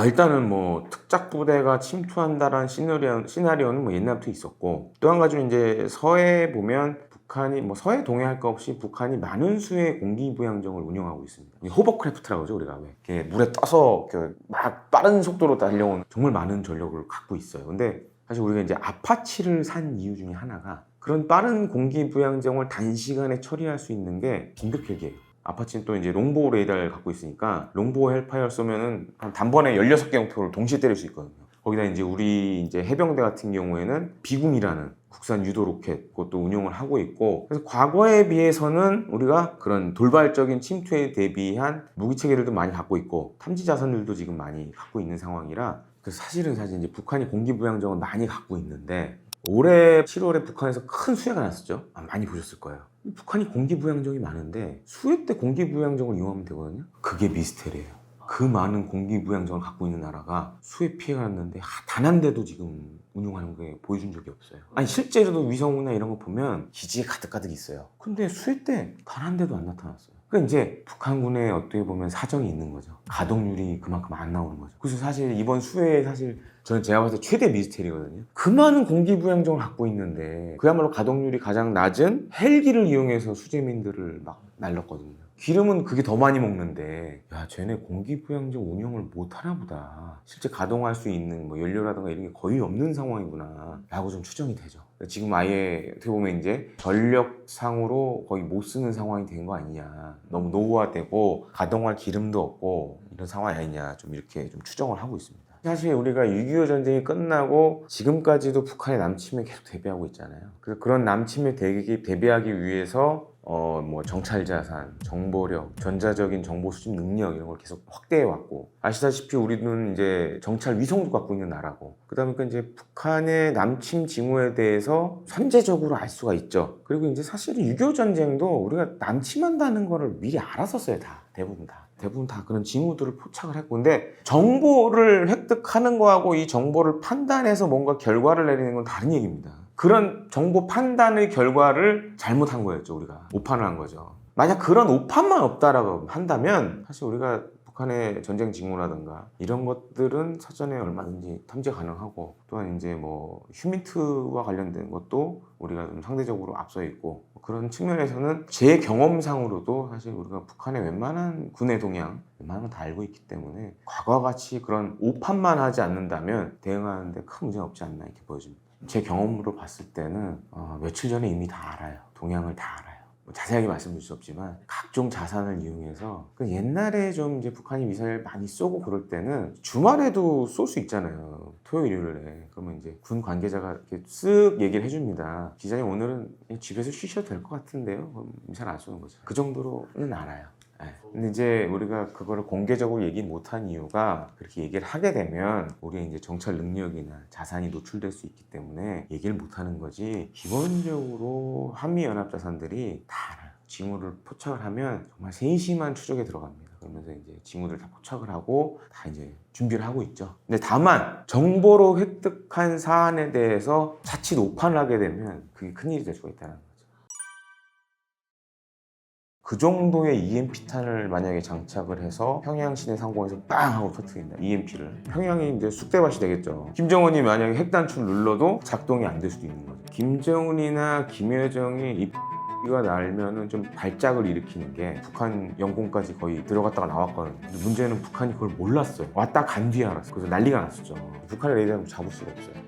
일단은 뭐 특작부대가 침투한다라는 시나리오는 뭐 옛날부터 있었고, 또 한 가지는 이제 서해 보면 북한이 뭐 서해 동해할 거 없이 북한이 많은 수의 공기부양정을 운영하고 있습니다. 호버크래프트라고 하죠, 우리가. 왜 이렇게 물에 떠서 막 빠른 속도로 달려온 정말 많은 전력을 갖고 있어요. 근데 사실 우리가 이제 아파치를 산 이유 중에 하나가 그런 빠른 공기부양정을 단시간에 처리할 수 있는 게 공격 헬기예요. 아파치는 또 이제 롱보우 레이더를 갖고 있으니까 롱보우 헬파이어 쏘면은 단번에 16개 목표를 동시에 때릴 수 있거든요. 거기다 이제 우리 이제 해병대 같은 경우에는 비궁이라는 국산 유도 로켓 그것도 운용을 하고 있고, 그래서 과거에 비해서는 우리가 그런 돌발적인 침투에 대비한 무기 체계들도 많이 갖고 있고 탐지 자산들도 지금 많이 갖고 있는 상황이라, 그래서 사실은 이제 북한이 공기부양정을 많이 갖고 있는데 올해 7월에 북한에서 큰 수해가 났었죠. 많이 보셨을 거예요. 북한이 공기부양정이 많은데 수해 때 공기부양정을 이용하면 되거든요. 그게 미스테리예요. 그 많은 공기부양정을 갖고 있는 나라가 수해 피해가 났는데 단 한 대도 지금 운용하는 게 보여준 적이 없어요. 아니 실제로도 위성이나 이런 거 보면 기지에 가득가득 있어요. 근데 수해 때 단 한 대도 안 나타났어요. 그러니까 이제 북한군에 어떻게 보면 사정이 있는 거죠. 가동률이 그만큼 안 나오는 거죠. 그래서 사실 이번 수해에 사실 저는 제가 봤을 때 최대 미스테리거든요. 그 많은 공기부양정을 갖고 있는데 그야말로 가동률이 가장 낮은 헬기를 이용해서 수재민들을 막 날렸거든요. 기름은 그게 더 많이 먹는데 야 쟤네 공기부양정 운영을 못하나 보다. 실제 가동할 수 있는 뭐 연료라든가 이런 게 거의 없는 상황이구나 라고 좀 추정이 되죠. 지금 아예 어떻게 보면 이제 전력상으로 거의 못 쓰는 상황이 된 거 아니냐, 너무 노후화되고 가동할 기름도 없고 이런 상황이 아니냐, 좀 이렇게 좀 추정을 하고 있습니다. 사실 우리가 6.25 전쟁이 끝나고 지금까지도 북한의 남침에 계속 대비하고 있잖아요. 그래서 그런 남침에 대비하기 위해서 뭐 정찰 자산, 정보력, 전자적인 정보 수집 능력 이런 걸 계속 확대해 왔고, 아시다시피 우리는 이제 정찰 위성도 갖고 있는 나라고, 그다음에 이제 북한의 남침 징후에 대해서 선제적으로 알 수가 있죠. 그리고 이제 사실은 6.25 전쟁도 우리가 남침한다는 거를 미리 알았었어요, 대부분 다 그런 징후들을 포착을 했고, 근데 정보를 획득하는 거하고 이 정보를 판단해서 뭔가 결과를 내리는 건 다른 얘기입니다. 그런 정보 판단의 결과를 잘못한 거였죠. 우리가 오판을 한 거죠. 만약 그런 오판만 없다라고 한다면 사실 우리가 북한의 전쟁 징후라든가 이런 것들은 사전에 얼마든지 탐지 가능하고, 또한 이제 뭐 휴민트와 관련된 것도 우리가 좀 상대적으로 앞서 있고, 그런 측면에서는 제 경험상으로도 사실 우리가 북한의 웬만한 군의 동향 웬만한 건 다 알고 있기 때문에 과거와 같이 그런 오판만 하지 않는다면 대응하는데 큰 문제가 없지 않나 이렇게 보여집니다. 제 경험으로 봤을 때는 며칠 전에 이미 다 알아요. 동향을 다 알아요. 뭐 자세하게 말씀드릴 수 없지만 각종 자산을 이용해서, 옛날에 좀 이제 북한이 미사일 많이 쏘고 그럴 때는 주말에도 쏠 수 있잖아요. 토요일, 일요일에. 그러면 이제 군 관계자가 이렇게 쓱 얘기를 해줍니다. 기자님 오늘은 집에서 쉬셔도 될 것 같은데요. 그럼 미사일 안 쏘는 거죠. 그 정도로는 알아요. 근데 이제 우리가 그거를 공개적으로 얘기 못한 이유가, 그렇게 얘기를 하게 되면 우리의 이제 정찰 능력이나 자산이 노출될 수 있기 때문에 얘기를 못하는 거지, 기본적으로 한미연합자산들이 다 알아요. 징후를 포착을 하면 정말 세심한 추적에 들어갑니다. 그러면서 이제 징후들 다 포착을 하고 다 이제 준비를 하고 있죠. 근데 다만 정보로 획득한 사안에 대해서 자칫 오판을 하게 되면 그게 큰일이 될 수가 있다는 거예요. 그 정도의 EMP탄을 만약에 장착을 해서 평양 시내 상공에서 빵 하고 터뜨린다. EMP를. 평양이 이제 쑥대밭이 되겠죠. 김정은이 만약에 핵단추를 눌러도 작동이 안 될 수도 있는 거죠. 김정은이나 김여정이 가 날면은 좀 발작을 일으키는 게 북한 영공까지 거의 들어갔다가 나왔거든요. 근데 문제는 북한이 그걸 몰랐어요. 왔다 간 뒤에 알았어요. 그래서 난리가 났었죠. 북한의 레이더는 잡을 수가 없어요.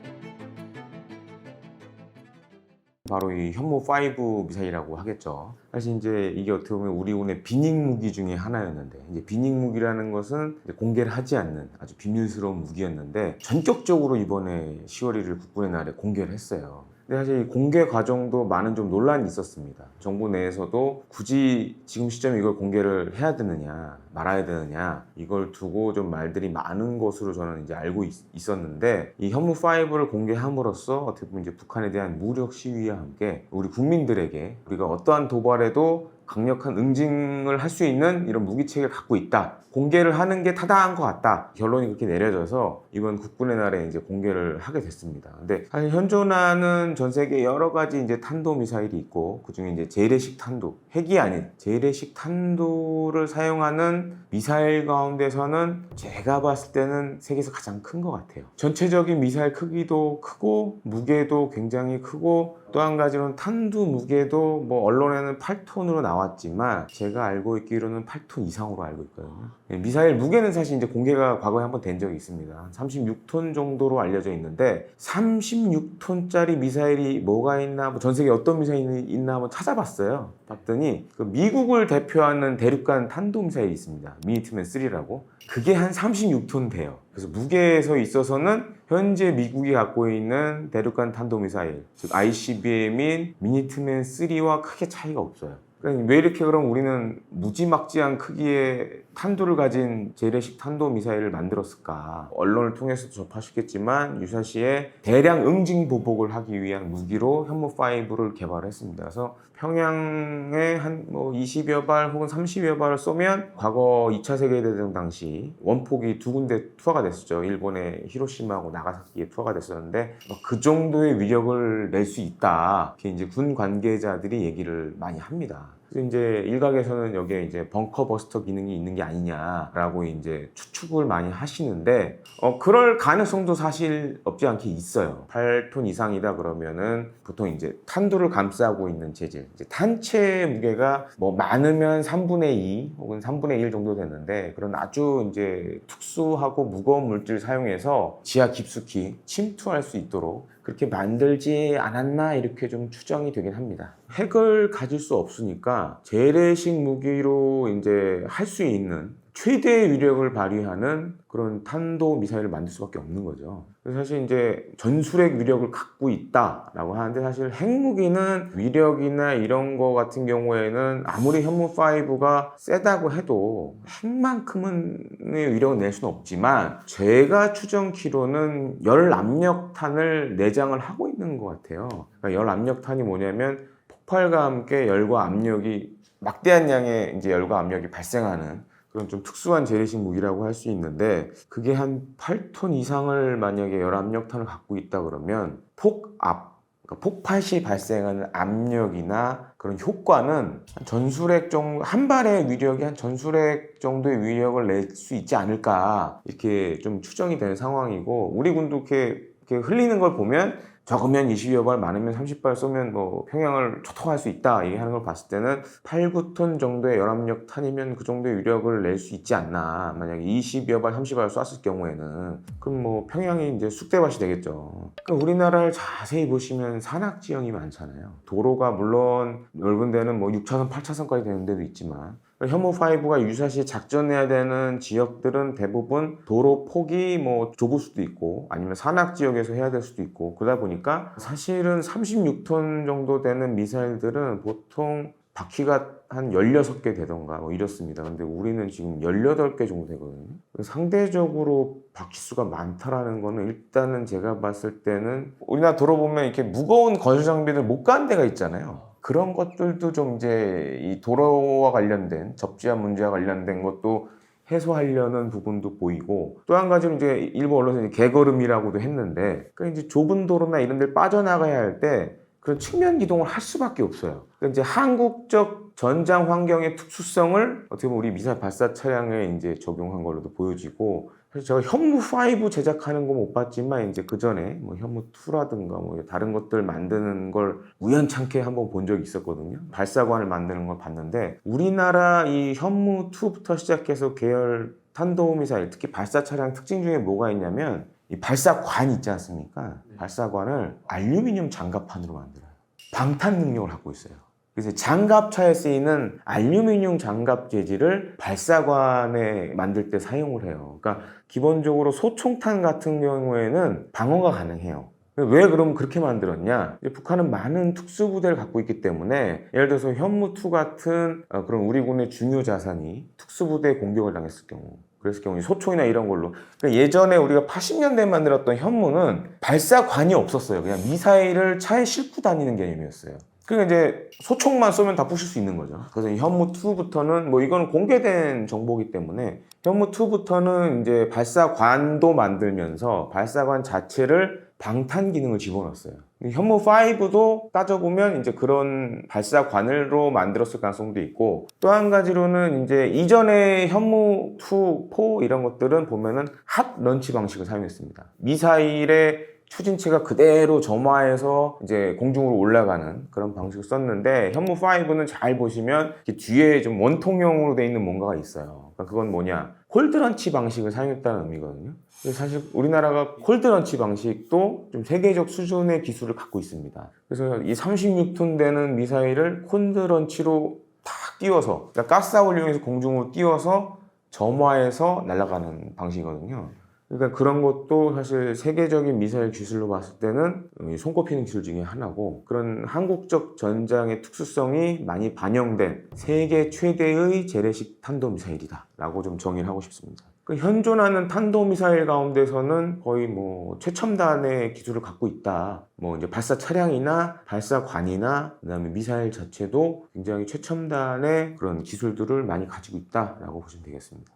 바로 이 현무5 미사일이라고 하겠죠. 사실 이제 이게 어떻게 보면 우리 군의 비닉 무기 중에 하나였는데, 이제 비닉 무기라는 것은 이제 공개를 하지 않는 아주 비밀스러운 무기였는데 전격적으로 이번에 10월 1일 국군의 날에 공개를 했어요. 근데 사실 이 공개 과정도 많은 좀 논란이 있었습니다. 정부 내에서도 굳이 지금 시점에 이걸 공개를 해야 되느냐 말아야 되느냐 이걸 두고 좀 말들이 많은 것으로 저는 이제 알고 있었는데, 이 현무5를 공개함으로써 어떻게 보면 이제 북한에 대한 무력 시위와 함께 우리 국민들에게 우리가 어떠한 도발에도 강력한 응징을 할 수 있는 이런 무기체계를 갖고 있다. 공개를 하는 게 타당한 것 같다. 결론이 그렇게 내려져서 이번 국군의 날에 이제 공개를 하게 됐습니다. 근데 사실 현존하는 전 세계 여러 가지 이제 탄도 미사일이 있고, 그 중에 이제 재래식 탄도, 핵이 아닌 재래식 탄도를 사용하는 미사일 가운데서는 제가 봤을 때는 세계에서 가장 큰 것 같아요. 전체적인 미사일 크기도 크고 무게도 굉장히 크고, 또 한 가지로는 탄두 무게도 뭐 언론에는 8톤으로 나왔지만 제가 알고 있기로는 8톤 이상으로 알고 있거든요. 미사일 무게는 사실 이제 공개가 과거에 한번 된 적이 있습니다. 36톤 정도로 알려져 있는데 36톤짜리 미사일이 뭐가 있나, 뭐 전 세계 어떤 미사일이 있나 한번 찾아봤어요. 봤더니 그 미국을 대표하는 대륙간 탄도미사일이 있습니다. 미니트맨 3라고. 그게 한 36톤 돼요. 그래서 무게에서 있어서는 현재 미국이 갖고 있는 대륙간 탄도미사일, 즉 ICBM인 미니트맨 3와 크게 차이가 없어요. 그러니까 왜 이렇게 그럼 우리는 무지막지한 크기의 탄두를 가진 재래식 탄도미사일을 만들었을까? 언론을 통해서도 접하셨겠지만 유사시에 대량 응징 보복을 하기 위한 무기로 현무5를 개발했습니다. 그래서 평양에 한 20여 발 혹은 30여 발을 쏘면 과거 2차 세계대전 당시 원폭이 두 군데 투하가 됐었죠. 일본의 히로시마하고 나가사키에 투하가 됐었는데 그 정도의 위력을 낼 수 있다. 이렇게 이제 군 관계자들이 얘기를 많이 합니다. 그래서 이제 일각에서는 여기에 이제 벙커 버스터 기능이 있는 게 아니냐라고 이제 추측을 많이 하시는데, 그럴 가능성도 사실 없지 않게 있어요. 8톤 이상이다 그러면은 보통 이제 탄두를 감싸고 있는 재질, 이제 탄체 무게가 뭐 많으면 3분의 2 혹은 3분의 1 정도 되는데, 그런 아주 이제 특수하고 무거운 물질 사용해서 지하 깊숙이 침투할 수 있도록 그렇게 만들지 않았나 이렇게 좀 추정이 되긴 합니다. 핵을 가질 수 없으니까 재래식 무기로 이제 할 수 있는 최대의 위력을 발휘하는 그런 탄도 미사일을 만들 수밖에 없는 거죠. 그래서 사실 이제 전술핵 위력을 갖고 있다라고 하는데, 사실 핵무기는 위력이나 이런 거 같은 경우에는 아무리 현무5가 세다고 해도 핵만큼은 위력을 낼 수는 없지만, 제가 추정키로는 열압력탄을 내장을 하고 있는 것 같아요. 그러니까 열압력탄이 뭐냐면 폭발과 함께 열과 압력이 막대한 양의 이제 열과 압력이 발생하는 그런 좀 특수한 재래식 무기라고 할 수 있는데, 그게 한 8톤 이상을 만약에 열압력탄을 갖고 있다 그러면 폭압, 그러니까 폭발 시 발생하는 압력이나 그런 효과는 전술핵 정도, 한 발의 위력이 한 전술핵 정도의 위력을 낼 수 있지 않을까 이렇게 좀 추정이 되는 상황이고, 우리 군도 이렇게 흘리는 걸 보면 적으면 20여 발, 많으면 30발 쏘면 뭐 평양을 초토화할 수 있다 얘기하는 걸 봤을 때는 8, 9톤 정도의 열압력 탄이면 그 정도의 위력을 낼 수 있지 않나. 만약에 20여 발, 30발 쐈을 경우에는 그럼 뭐 평양이 이제 쑥대밭이 되겠죠. 그러니까 우리나라를 자세히 보시면 산악 지형이 많잖아요. 도로가 물론 넓은 데는 뭐 6차선, 8차선까지 되는 데도 있지만, 현무5가 유사시에 작전해야 되는 지역들은 대부분 도로 폭이 뭐 좁을 수도 있고 아니면 산악 지역에서 해야 될 수도 있고, 그러다 보니까 사실은 36톤 정도 되는 미사일들은 보통 바퀴가 한 16개 되던가 뭐 이렇습니다. 근데 우리는 지금 18개 정도 되거든요. 상대적으로 바퀴수가 많다라는 거는, 일단은 제가 봤을 때는 우리나라 도로 보면 이렇게 무거운 건설 장비들 못 가는 데가 있잖아요. 그런 것들도 좀 이제 이 도로와 관련된 접지와 문제와 관련된 것도 해소하려는 부분도 보이고, 또 한 가지는 이제 일부 언론에서 개걸음이라고도 했는데, 그러니까 이제 좁은 도로나 이런 데 빠져나가야 할 때 그런 측면 기동을 할 수밖에 없어요. 그러니까 이제 한국적 전장 환경의 특수성을 어떻게 보면 우리 미사일 발사 차량에 이제 적용한 걸로도 보여지고, 사실 제가 현무5 제작하는 거 못 봤지만 이제 그 전에 뭐 현무2라든가 뭐 다른 것들 만드는 걸 우연찮게 한번 본 적이 있었거든요. 발사관을 만드는 걸 봤는데, 우리나라 이 현무2부터 시작해서 계열 탄도미사일, 특히 발사 차량 특징 중에 뭐가 있냐면 이 발사관 있지 않습니까? 발사관을 알루미늄 장갑판으로 만들어요. 방탄 능력을 갖고 있어요. 그래서 장갑차에 쓰이는 알루미늄 장갑 재질을 발사관에 만들 때 사용을 해요. 그러니까 기본적으로 소총탄 같은 경우에는 방어가 가능해요. 왜 그럼 그렇게 만들었냐? 북한은 많은 특수부대를 갖고 있기 때문에, 예를 들어서 현무2 같은 그런 우리 군의 중요 자산이 특수부대에 공격을 당했을 경우, 그랬을 경우 소총이나 이런 걸로, 그러니까 예전에 우리가 80년대에 만들었던 현무는 발사관이 없었어요. 그냥 미사일을 차에 싣고 다니는 개념이었어요. 그러니까 이제 소총만 쏘면 다 부실 수 있는 거죠. 그래서 현무2부터는 뭐 이거는 공개된 정보이기 때문에 현무2부터는 이제 발사관도 만들면서 발사관 자체를 방탄 기능을 집어넣었어요. 현무5도 따져보면 이제 그런 발사관으로 만들었을 가능성도 있고, 또 한 가지로는 이제 이전에 현무2, 4 이런 것들은 보면은 핫 런치 방식을 사용했습니다. 미사일의 추진체가 그대로 점화해서 이제 공중으로 올라가는 그런 방식을 썼는데, 현무5는 잘 보시면 뒤에 좀 원통형으로 되어 있는 뭔가가 있어요. 그러니까 그건 뭐냐? 콜드런치 방식을 사용했다는 의미거든요. 사실 우리나라가 콜드런치 방식도 좀 세계적 수준의 기술을 갖고 있습니다. 그래서 이 36톤 되는 미사일을 콜드런치로 탁 띄워서, 그러니까 가스압을 이용해서 공중으로 띄워서 점화해서 날아가는 방식이거든요. 그러니까 그런 것도 사실 세계적인 미사일 기술로 봤을 때는 손꼽히는 기술 중에 하나고, 그런 한국적 전장의 특수성이 많이 반영된 세계 최대의 재래식 탄도미사일이다 라고 좀 정의를 하고 싶습니다. 현존하는 탄도미사일 가운데서는 거의 뭐 최첨단의 기술을 갖고 있다. 뭐 이제 발사 차량이나 발사관이나 그다음에 미사일 자체도 굉장히 최첨단의 그런 기술들을 많이 가지고 있다라고 보시면 되겠습니다.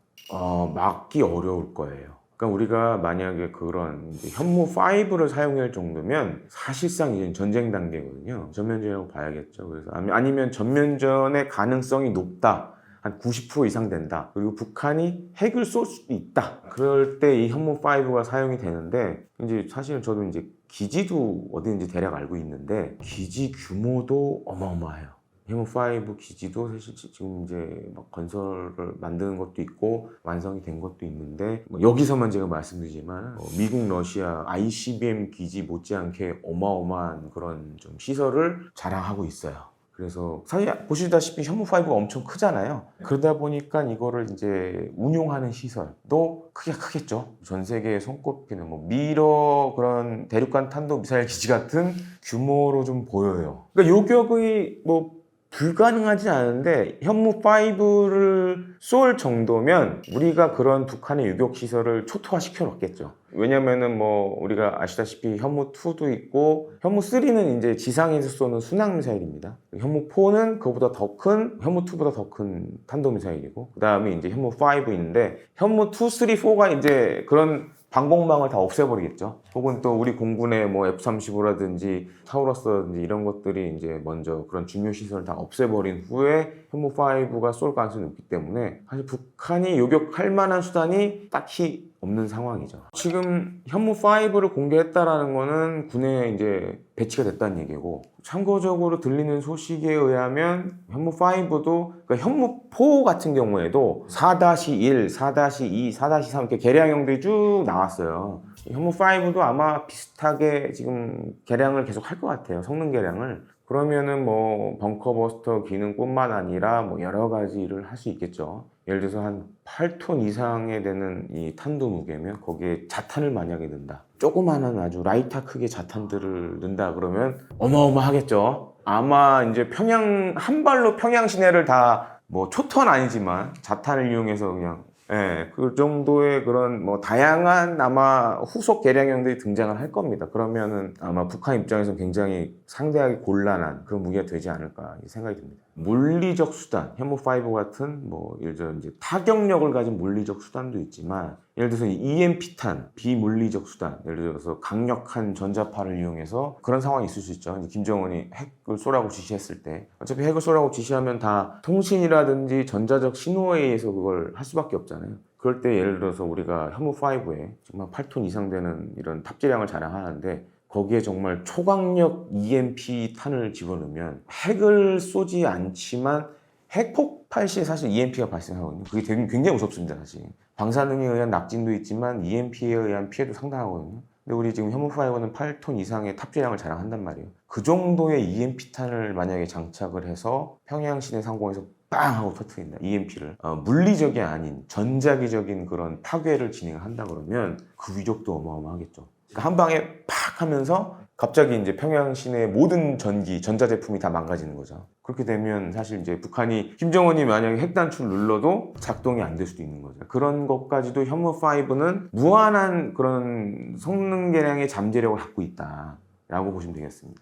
막기 어려울 거예요. 그러니까 우리가 만약에 그런 현무5를 사용할 정도면 사실상 이제 전쟁 단계거든요. 전면전이라고 봐야겠죠. 그래서 아니면 전면전의 가능성이 높다. 한 90% 이상 된다. 그리고 북한이 핵을 쏠 수도 있다. 그럴 때 이 현무5가 사용이 되는데, 이제 사실은 저도 이제 기지도 어디인지 대략 알고 있는데, 기지 규모도 어마어마해요. 현무5 기지도 사실 지금 이제 막 건설을 만드는 것도 있고 완성이 된 것도 있는데, 뭐 여기서만 제가 말씀드리지만 미국 러시아 ICBM 기지 못지않게 어마어마한 그런 좀 시설을 자랑하고 있어요. 그래서 사실 보시다시피 현무5가 엄청 크잖아요. 그러다 보니까 이거를 이제 운용하는 시설도 크기가 크겠죠. 전 세계에 손꼽히는 뭐 미러 그런 대륙간 탄도 미사일 기지 같은 규모로 좀 보여요. 그러니까 요격이 뭐 불가능하지 않은데, 현무5를 쏠 정도면 우리가 그런 북한의 유격시설을 초토화시켜 놓겠죠. 왜냐면은 뭐 우리가 아시다시피 현무2도 있고, 현무3는 이제 지상에서 쏘는 순항미사일입니다. 현무4는 그보다 더 큰, 현무2보다 더 큰 탄도미사일이고, 그 다음에 이제 현무5 있는데, 현무2, 3, 4가 이제 그런 방공망을 다 없애버리겠죠. 혹은 또 우리 공군의 뭐 F-35라든지 타우러스라든지 이런 것들이 이제 먼저 그런 중요 시설을 다 없애버린 후에 현무5가 쏠 가능성이 높기 때문에, 사실 북한이 요격할 만한 수단이 딱히 없는 상황이죠. 지금 현무5를 공개했다라는 거는 군에 이제 배치가 됐다는 얘기고, 참고적으로 들리는 소식에 의하면 현무5도, 그러니까 현무4 같은 경우에도 4-1, 4-2, 4-3 이렇게 개량형들이 쭉 나왔어요. 현무5도 아마 비슷하게 지금 개량을 계속 할 것 같아요. 성능 개량을. 그러면은 뭐 벙커버스터 기능뿐만 아니라 뭐 여러 가지 일을 할 수 있겠죠. 예를 들어서 한 8톤 이상에 되는 이 탄도 무게면 거기에 자탄을 만약에 넣는다. 조그마한 아주 라이터 크게 자탄들을 넣는다 그러면 어마어마하겠죠. 아마 이제 평양, 한 발로 평양 시내를 다, 뭐 초토화는 아니지만 자탄을 이용해서 그냥, 그 정도의 그런 뭐 다양한 아마 후속 개량형들이 등장을 할 겁니다. 그러면은 아마 북한 입장에서는 굉장히 상대하기 곤란한 그런 무기가 되지 않을까 생각이 듭니다. 물리적 수단, 혐오5 같은 뭐 예를 들어 이제 타격력을 가진 물리적 수단도 있지만, 예를 들어서 EMP탄, 비물리적 수단, 예를 들어서 강력한 전자파를 이용해서 그런 상황이 있을 수 있죠. 이제 김정은이 핵을 쏘라고 지시했을 때, 어차피 핵을 쏘라고 지시하면 다 통신이라든지 전자적 신호에 의해서 그걸 할 수밖에 없잖아요. 그럴 때 예를 들어서 우리가 혐오5에 정말 8톤 이상 되는 이런 탑재량을 자랑하는데, 거기에 정말 초강력 EMP 탄을 집어넣으면 핵을 쏘지 않지만 핵폭발 시에 사실 EMP가 발생하거든요. 그게 되게 굉장히 무섭습니다, 사실. 방사능에 의한 낙진도 있지만 EMP에 의한 피해도 상당하거든요. 근데 우리 지금 혐오5는 8톤 이상의 탑재량을 자랑한단 말이에요. 그 정도의 EMP탄을 만약에 장착을 해서 평양 시내 상공에서 빵 하고 터트린다, EMP를. 물리적이 아닌 전자기적인 그런 파괴를 진행한다 그러면 그 위력도 어마어마하겠죠. 그러니까 한 방에 팍 하면서 갑자기 이제 평양 시내 모든 전기, 전자제품이 다 망가지는 거죠. 그렇게 되면 사실 이제 북한이, 김정은이 만약에 핵단추를 눌러도 작동이 안 될 수도 있는 거죠. 그런 것까지도 혐오5는 무한한 그런 성능 계량의 잠재력을 갖고 있다라고 보시면 되겠습니다.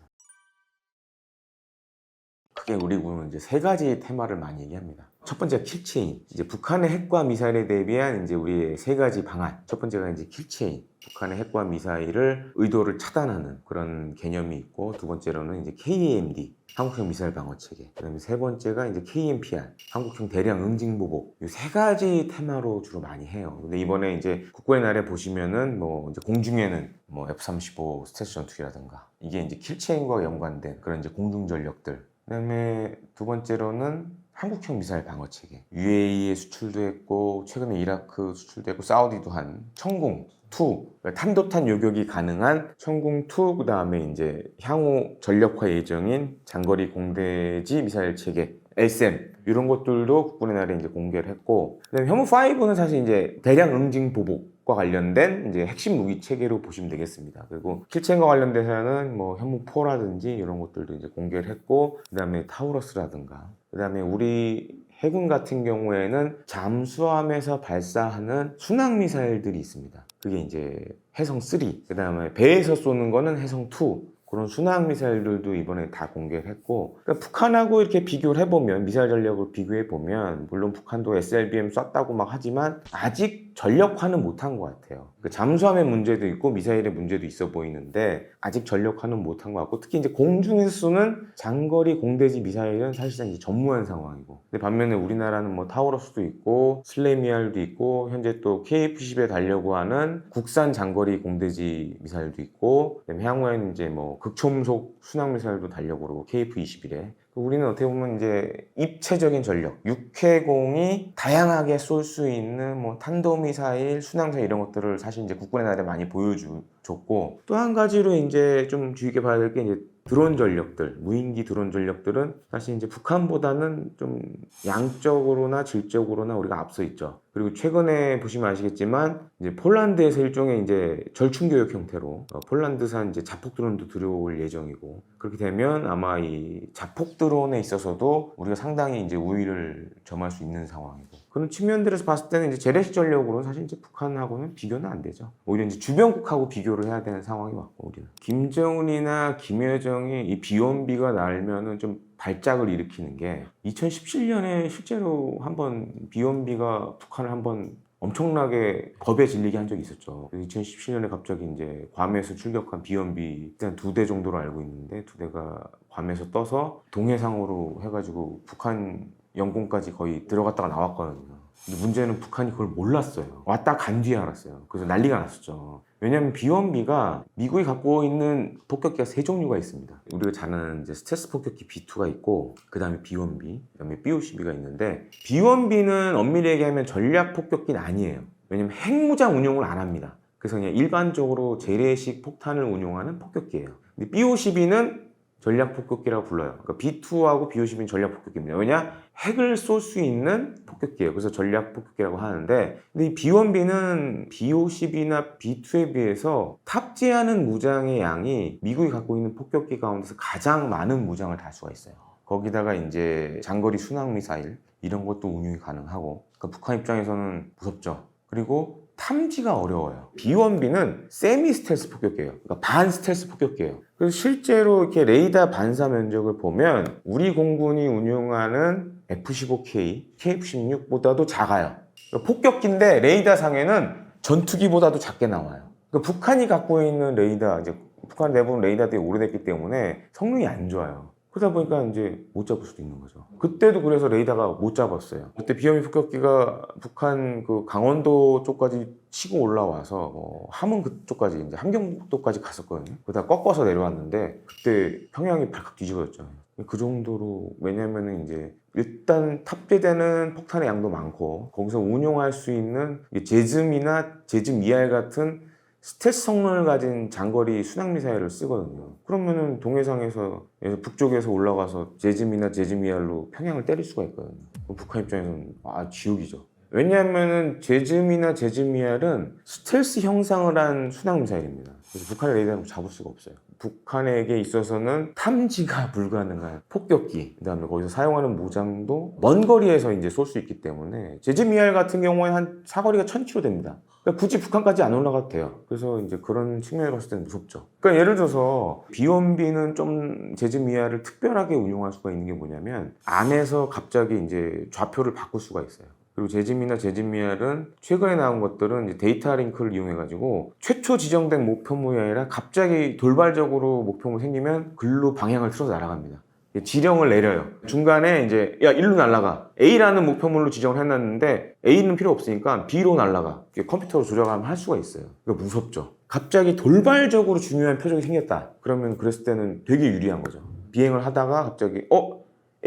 크게 우리 군은 이제 세 가지 테마를 많이 얘기합니다. 첫 번째가 킬체인. 이제 북한의 핵과 미사일에 대비한 이제 우리의 세 가지 방안. 첫 번째가 이제 킬체인. 북한의 핵과 미사일을 의도를 차단하는 그런 개념이 있고, 두 번째로는 이제 KAMD. 한국형 미사일 방어 체계. 그다음에 세 번째가 이제 KMPR. 한국형 대량 응징 보복. 이 세 가지 테마로 주로 많이 해요. 근데 이번에 이제 국군의 날에 보시면은 뭐 이제 공중에는 뭐 F-35 스텔스 전투기라든가, 이게 이제 킬체인과 연관된 그런 이제 공중 전력들. 그다음에 두 번째로는 한국형 미사일 방어 체계. UAE에 수출도 했고, 최근에 이라크 수출도 했고, 사우디도 한 천궁 2, 탄도탄 요격이 가능한 천궁 2, 그 다음에 이제 향후 전력화 예정인 장거리 공대지 미사일 체계 SM, 이런 것들도 국군의 날에 이제 공개를 했고, 그다음에 혐오5는 사실 이제 대량 응징 보복과 관련된 이제 핵심 무기 체계로 보시면 되겠습니다. 그리고 킬체인과 관련돼서는 뭐 혐오4라든지 이런 것들도 이제 공개를 했고, 그다음에 타우러스라든가, 그다음에 우리 해군 같은 경우에는 잠수함에서 발사하는 순항 미사일들이 있습니다. 그게 이제 해성 3, 그다음에 배에서 쏘는 거는 해성 2, 그런 순항 미사일들도 이번에 다 공개를 했고, 그러니까 북한하고 이렇게 비교를 해보면, 미사일 전력을 비교해보면, 물론 북한도 SLBM 쐈다고 막 하지만 아직 전력화는 못한 것 같아요. 그러니까 잠수함의 문제도 있고 미사일의 문제도 있어 보이는데 아직 전력화는 못한 것 같고, 특히 이제 공중에서 쏘는 장거리 공대지 미사일은 사실상 이제 전무한 상황이고, 근데 반면에 우리나라는 뭐 타우러스도 있고 슬레미알도 있고, 현재 또 KF-10에 달려고 하는 국산 장거리 공대지 미사일도 있고, 그다음에 향후에는 이제 뭐 극초음속 순항 미사일도 달려고 그러고, KF-21에. 우리는 어떻게 보면 이제 입체적인 전력, 육해공이 다양하게 쏠 수 있는 뭐 탄도미사일, 순항미사일 이런 것들을 사실 이제 국군의 날에 많이 보여줬고, 또 한 가지로 이제 좀 주의 깊게 봐야 될 게 이제 드론 전력들, 무인기 드론 전력들은 사실 이제 북한보다는 좀 양적으로나 질적으로나 우리가 앞서 있죠. 그리고 최근에 보시면 아시겠지만 이제 폴란드에서 일종의 이제 절충 교육 형태로 폴란드산 이제 자폭 드론도 들어올 예정이고, 그렇게 되면 아마 이 자폭 드론에 있어서도 우리가 상당히 이제 우위를 점할 수 있는 상황이고, 그런 측면들에서 봤을 때는 이제 재래식 전력으로는 사실 이제 북한하고는 비교는 안 되죠. 오히려 이제 주변국하고 비교를 해야 되는 상황이 왔고, 우리는 김정은이나 김여정이 이 비원비가 날면은 좀 발작을 일으키는 게, 2017년에 실제로 한번 비원비가 북한을 한번 엄청나게 겁에 질리게 한 적이 있었죠. 2017년에 갑자기 이제 괌에서 출격한 비원비 일단 2대 정도로 알고 있는데, 2대가 괌에서 떠서 동해상으로 해가지고 북한 영공까지 거의 들어갔다가 나왔거든요. 근데 문제는 북한이 그걸 몰랐어요. 왔다 간 뒤에 알았어요. 그래서 난리가 났었죠. 왜냐하면 비원비가 미국이 갖고 있는 폭격기가 세 종류가 있습니다. 우리가 잘 아는 이제 스텔스 폭격기 B2가 있고, 그 다음에 비원비, 그 다음에 BOCB가 있는데, 비원비는 엄밀히 얘기하면 전략 폭격기는 아니에요. 왜냐면 핵무장 운용을 안 합니다. 그래서 그냥 일반적으로 재래식 폭탄을 운용하는 폭격기예요. 근데 BOCB는 전략 폭격기라고 불러요. 그러니까 B2하고 BOCB는 전략 폭격기입니다. 왜냐? 핵을 쏠 수 있는 폭격기예요. 그래서 전략 폭격기라고 하는데, 근데 이 B1B는 BOCB나 B2에 비해서 탑재하는 무장의 양이 미국이 갖고 있는 폭격기 가운데서 가장 많은 무장을 달 수가 있어요. 거기다가 이제 장거리 순항 미사일 이런 것도 운용이 가능하고, 그러니까 북한 입장에서는 무섭죠. 그리고 탐지가 어려워요. B1B는 세미 스텔스 폭격기예요. 그러니까 반 스텔스 폭격기예요. 그래서 실제로 이렇게 레이더 반사 면적을 보면 우리 공군이 운용하는 F-15K, KF-16보다도 작아요. 그러니까 폭격기인데 레이더 상에는 전투기보다도 작게 나와요. 그러니까 북한이 갖고 있는 레이더, 이제 북한 대부분 레이더들이 오래됐기 때문에 성능이 안 좋아요. 그러다 보니까 이제 못 잡을 수도 있는 거죠. 그때도 그래서 레이더가 못 잡았어요. 그때 B1B 폭격기가 북한 그 강원도 쪽까지 치고 올라와서 함흥 그쪽까지 이제 함경도까지 갔었거든요. 그러다 꺾어서 내려왔는데 그때 평양이 발칵 뒤집어졌죠. 그 정도로. 왜냐면은 이제 일단 탑재되는 폭탄의 양도 많고 거기서 운용할 수 있는 제즘이나 제즘 ER 같은 스텔스 성능을 가진 장거리 순항미사일을 쓰거든요. 그러면은 동해상에서 북쪽에서 올라가서 제즘이나 제즘 ER로 평양을 때릴 수가 있거든요. 북한 입장에서는 지옥이죠. 왜냐하면은 제즘이나 제즘 ER은 스텔스 형상을 한 순항미사일입니다. 그래서 북한의 레이더를 잡을 수가 없어요. 북한에게 있어서는 탐지가 불가능한 폭격기, 그다음에 거기서 사용하는 무장도 먼 거리에서 이제 쏠 수 있기 때문에 제즘 ER 같은 경우에 한 사거리가 1000km 됩니다. 그러니까 굳이 북한까지 안 올라가도 돼요. 그래서 이제 그런 측면에 봤을 때는 무섭죠. 그러니까 예를 들어서 B1B는 좀 제즘 ER을 특별하게 운용할 수가 있는 게 뭐냐면 안에서 갑자기 이제 좌표를 바꿀 수가 있어요. 그리고 제즘이나 제즘 ER은 최근에 나온 것들은 이제 데이터 링크를 이용해가지고 최초 지정된 목표물이 아니라 갑자기 돌발적으로 목표물 생기면 글로 방향을 틀어서 날아갑니다. 지령을 내려요. 중간에 이제 야 일로 날아가. A라는 목표물로 지정을 해놨는데 A는 필요 없으니까 B로 날아가. 컴퓨터로 조작하면 할 수가 있어요. 그러니까 무섭죠. 갑자기 돌발적으로 중요한 표적이 생겼다. 그러면 그랬을 때는 되게 유리한 거죠. 비행을 하다가 갑자기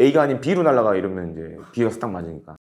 A가 아닌 B로 날아가 이러면 이제 B가 딱 맞으니까.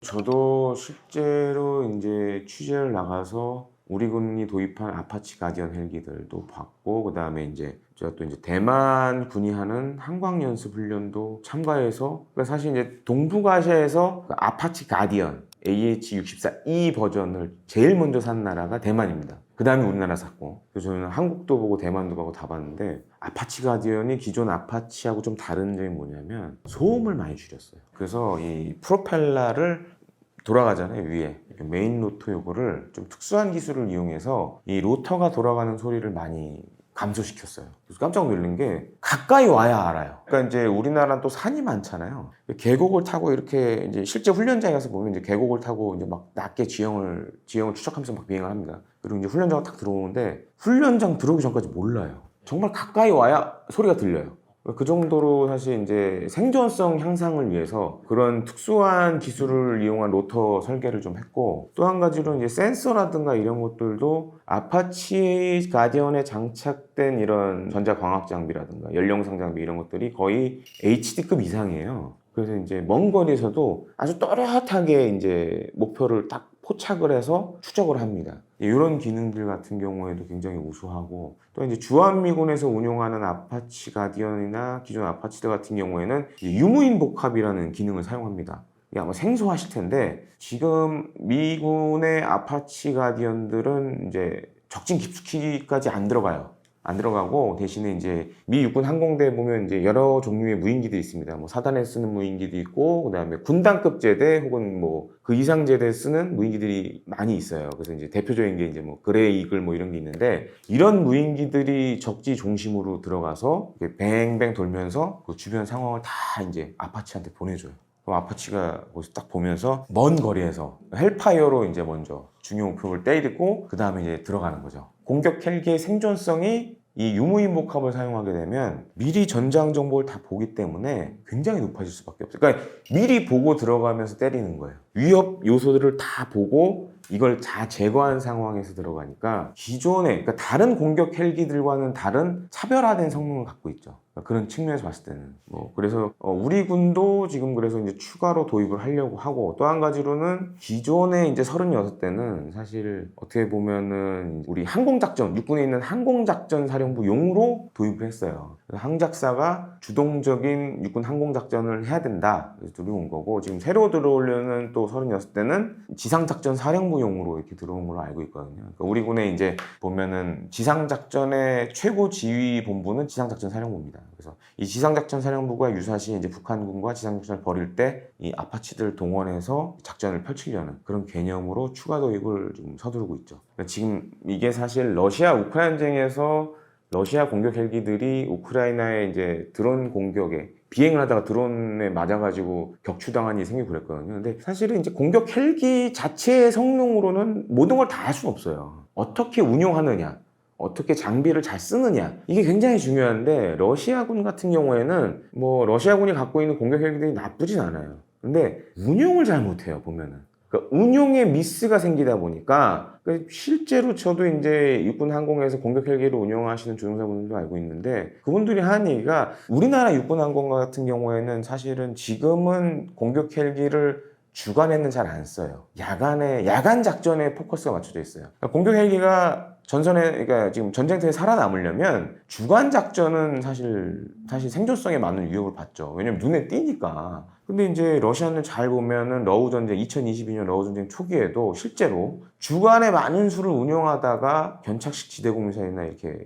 저도 실제로 이제 취재를 나가서 우리 군이 도입한 아파치 가디언 헬기들도 봤고, 그 다음에 이제 제가 또 이제 대만 군이 하는 항광 연습 훈련도 참가해서, 그러니까 사실 이제 동북아시아에서 그 아파치 가디언 AH-64E 버전을 제일 먼저 산 나라가 대만입니다. 그 다음에 우리나라 샀고, 그래서 저는 한국도 보고 대만도 보고 다 봤는데, 아파치 가디언이 기존 아파치하고 좀 다른 점이 뭐냐면 소음을 많이 줄였어요. 그래서 이 프로펠러를 돌아가잖아요, 위에. 메인 로터 요거를 좀 특수한 기술을 이용해서 이 로터가 돌아가는 소리를 많이 감소시켰어요. 그래서 깜짝 놀란 게 가까이 와야 알아요. 그러니까 이제 우리나라는 또 산이 많잖아요. 계곡을 타고 이렇게 이제 실제 훈련장에 가서 보면 이제 계곡을 타고 이제 막 낮게 지형을 추적하면서 막 비행을 합니다. 그리고 이제 훈련장 딱 들어오는데 훈련장 들어오기 전까지 몰라요. 정말 가까이 와야 소리가 들려요. 그 정도로 사실 이제 생존성 향상을 위해서 그런 특수한 기술을 이용한 로터 설계를 좀 했고, 또 한 가지로 이제 센서라든가 이런 것들도 아파치 가디언에 장착된 이런 전자광학 장비라든가 연령상 장비 이런 것들이 거의 HD급 이상이에요. 그래서 이제 먼 거리에서도 아주 또렷하게 이제 목표를 딱 포착을 해서 추적을 합니다. 이런 기능들 같은 경우에도 굉장히 우수하고, 또 이제 주한미군에서 운용하는 아파치 가디언이나 기존 아파치들 같은 경우에는 유무인 복합이라는 기능을 사용합니다. 이게 아마 생소하실 텐데, 지금 미군의 아파치 가디언들은 이제 적진 깊숙이까지 안 들어가고 대신에 이제 미 육군 항공대에 보면 이제 여러 종류의 무인기들이 있습니다. 뭐 사단에 쓰는 무인기도 있고, 그다음에 군단급 제대 혹은 뭐 그 이상 제대에 쓰는 무인기들이 많이 있어요. 그래서 이제 대표적인 게 이제 뭐 그레이 이글 뭐 이런 게 있는데, 이런 무인기들이 적지 중심으로 들어가서 뱅뱅 돌면서 그 주변 상황을 다 이제 아파치한테 보내줘요. 그럼 아파치가 거기서 딱 보면서 먼 거리에서 헬파이어로 이제 먼저 중요 목표를 때리고 그 다음에 이제 들어가는 거죠. 공격 헬기의 생존성이 이 유무인 복합을 사용하게 되면 미리 전장 정보를 다 보기 때문에 굉장히 높아질 수밖에 없어요. 그러니까 미리 보고 들어가면서 때리는 거예요. 위협 요소들을 다 보고 이걸 다 제거한 상황에서 들어가니까 기존의, 그러니까 다른 공격 헬기들과는 다른 차별화된 성능을 갖고 있죠. 그런 측면에서 봤을 때는 그래서 우리 군도 지금 그래서 이제 추가로 도입을 하려고 하고, 또 한 가지로는 기존에 이제 36대는 사실 어떻게 보면은 우리 항공작전, 육군에 있는 항공작전 사령부용으로 도입을 했어요. 그래서 항작사가 주동적인 육군 항공작전을 해야 된다, 그래서 들어온 거고, 지금 새로 들어오려는 또 36대는 지상작전 사령부용으로 이렇게 들어온 걸로 알고 있거든요. 그러니까 우리 군에 이제 보면은 지상작전의 최고 지휘 본부는 지상작전 사령부입니다. 그래서 이 지상작전 사령부가 유사시 이제 북한군과 지상작전을 벌일 때 이 아파치들을 동원해서 작전을 펼치려는 그런 개념으로 추가 도입을 지금 서두르고 있죠. 그러니까 지금 이게 사실 러시아 우크라이나 전쟁에서 러시아 공격 헬기들이 우크라이나의 이제 드론 공격에 비행을 하다가 드론에 맞아가지고 격추당한 일이 생기고 그랬거든요. 근데 사실은 이제 공격 헬기 자체의 성능으로는 모든 걸 다 할 수는 없어요. 어떻게 운용하느냐, 어떻게 장비를 잘 쓰느냐, 이게 굉장히 중요한데 러시아군 같은 경우에는 뭐 러시아군이 갖고 있는 공격 헬기들이 나쁘진 않아요. 근데 운용을 잘 못해요, 보면은. 그러니까 운용에 미스가 생기다 보니까 실제로 저도 이제 육군 항공에서 공격 헬기를 운영하시는 조종사분들도 알고 있는데 그분들이 하는 얘기가 우리나라 육군 항공 같은 경우에는 사실은 지금은 공격 헬기를 주간에는 잘 안 써요. 야간 작전에 포커스가 맞춰져 있어요. 그러니까 공격 헬기가 그러니까 지금 전쟁터에 살아남으려면 주간 작전은 사실 생존성에 많은 위협을 받죠. 왜냐면 눈에 띄니까. 근데 이제 러시아는 잘 보면은 러우 전쟁, 2022년 러우 전쟁 초기에도 실제로 주간에 많은 수를 운용하다가 견착식 지대공미사일이나 이렇게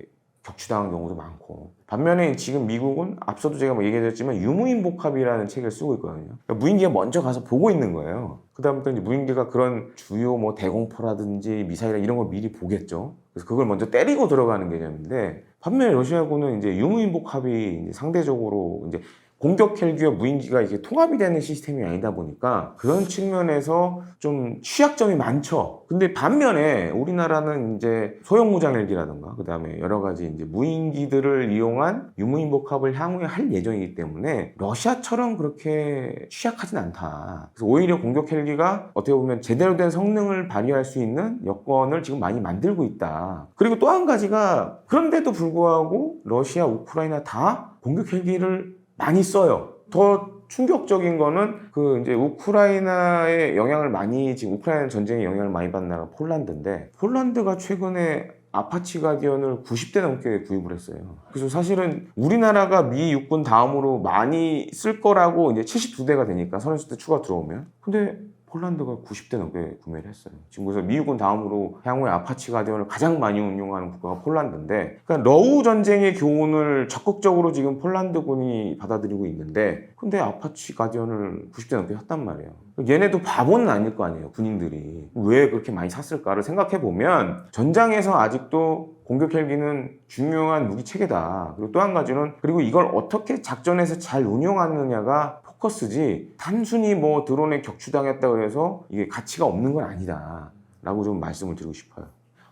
격추당한 경우도 많고, 반면에 지금 미국은 앞서도 제가 뭐 얘기해줬지만 유무인복합이라는 책을 쓰고 있거든요. 그러니까 무인기가 먼저 가서 보고 있는 거예요. 그다음부터 이제 무인기가 그런 주요 뭐 대공포라든지 미사일 이런 걸 미리 보겠죠. 그래서 그걸 먼저 때리고 들어가는 개념인데, 반면에 러시아군은 이제 유무인복합이 이제 상대적으로 이제 공격 헬기와 무인기가 이게 통합이 되는 시스템이 아니다 보니까 그런 측면에서 좀 취약점이 많죠. 근데 반면에 우리나라는 이제 소형 무장 헬기라든가 그다음에 여러 가지 이제 무인기들을 이용한 유무인복합을 향후에 할 예정이기 때문에 러시아처럼 그렇게 취약하진 않다. 그래서 오히려 공격 헬기가 어떻게 보면 제대로 된 성능을 발휘할 수 있는 여건을 지금 많이 만들고 있다. 그리고 또 한 가지가, 그런데도 불구하고 러시아, 우크라이나 다 공격 헬기를 많이 써요. 더 충격적인 거는 그 이제 우크라이나의 영향을 많이, 지금 우크라이나 전쟁에 영향을 많이 받는 나라가 폴란드인데, 폴란드가 최근에 아파치 가디언을 90대 넘게 구입을 했어요. 그래서 사실은 우리나라가 미 육군 다음으로 많이 쓸 거라고 이제 72대가 되니까 30대 추가 들어오면, 근데 폴란드가 90대 넘게 구매를 했어요. 지금 그래서 미국은 다음으로 향후에 아파치 가디언을 가장 많이 운용하는 국가가 폴란드인데, 그러니까 러우 전쟁의 교훈을 적극적으로 지금 폴란드군이 받아들이고 있는데, 근데 아파치 가디언을 90대 넘게 샀단 말이에요. 얘네도 바보는 아닐 거 아니에요, 군인들이. 왜 그렇게 많이 샀을까를 생각해 보면 전장에서 아직도 공격 헬기는 중요한 무기 체계다. 그리고 또 한 가지는, 그리고 이걸 어떻게 작전에서 잘 운용하느냐가 포커스지, 단순히 뭐 드론에 격추당했다 그래서 이게 가치가 없는 건 아니다 라고 좀 말씀을 드리고 싶어요.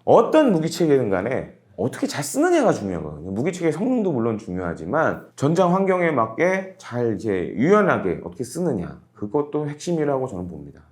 어떤 무기체계든 간에 어떻게 잘 쓰느냐가 중요하거든요. 무기체계 성능도 물론 중요하지만 전장 환경에 맞게 잘 이제 유연하게 어떻게 쓰느냐, 그것도 핵심이라고 저는 봅니다.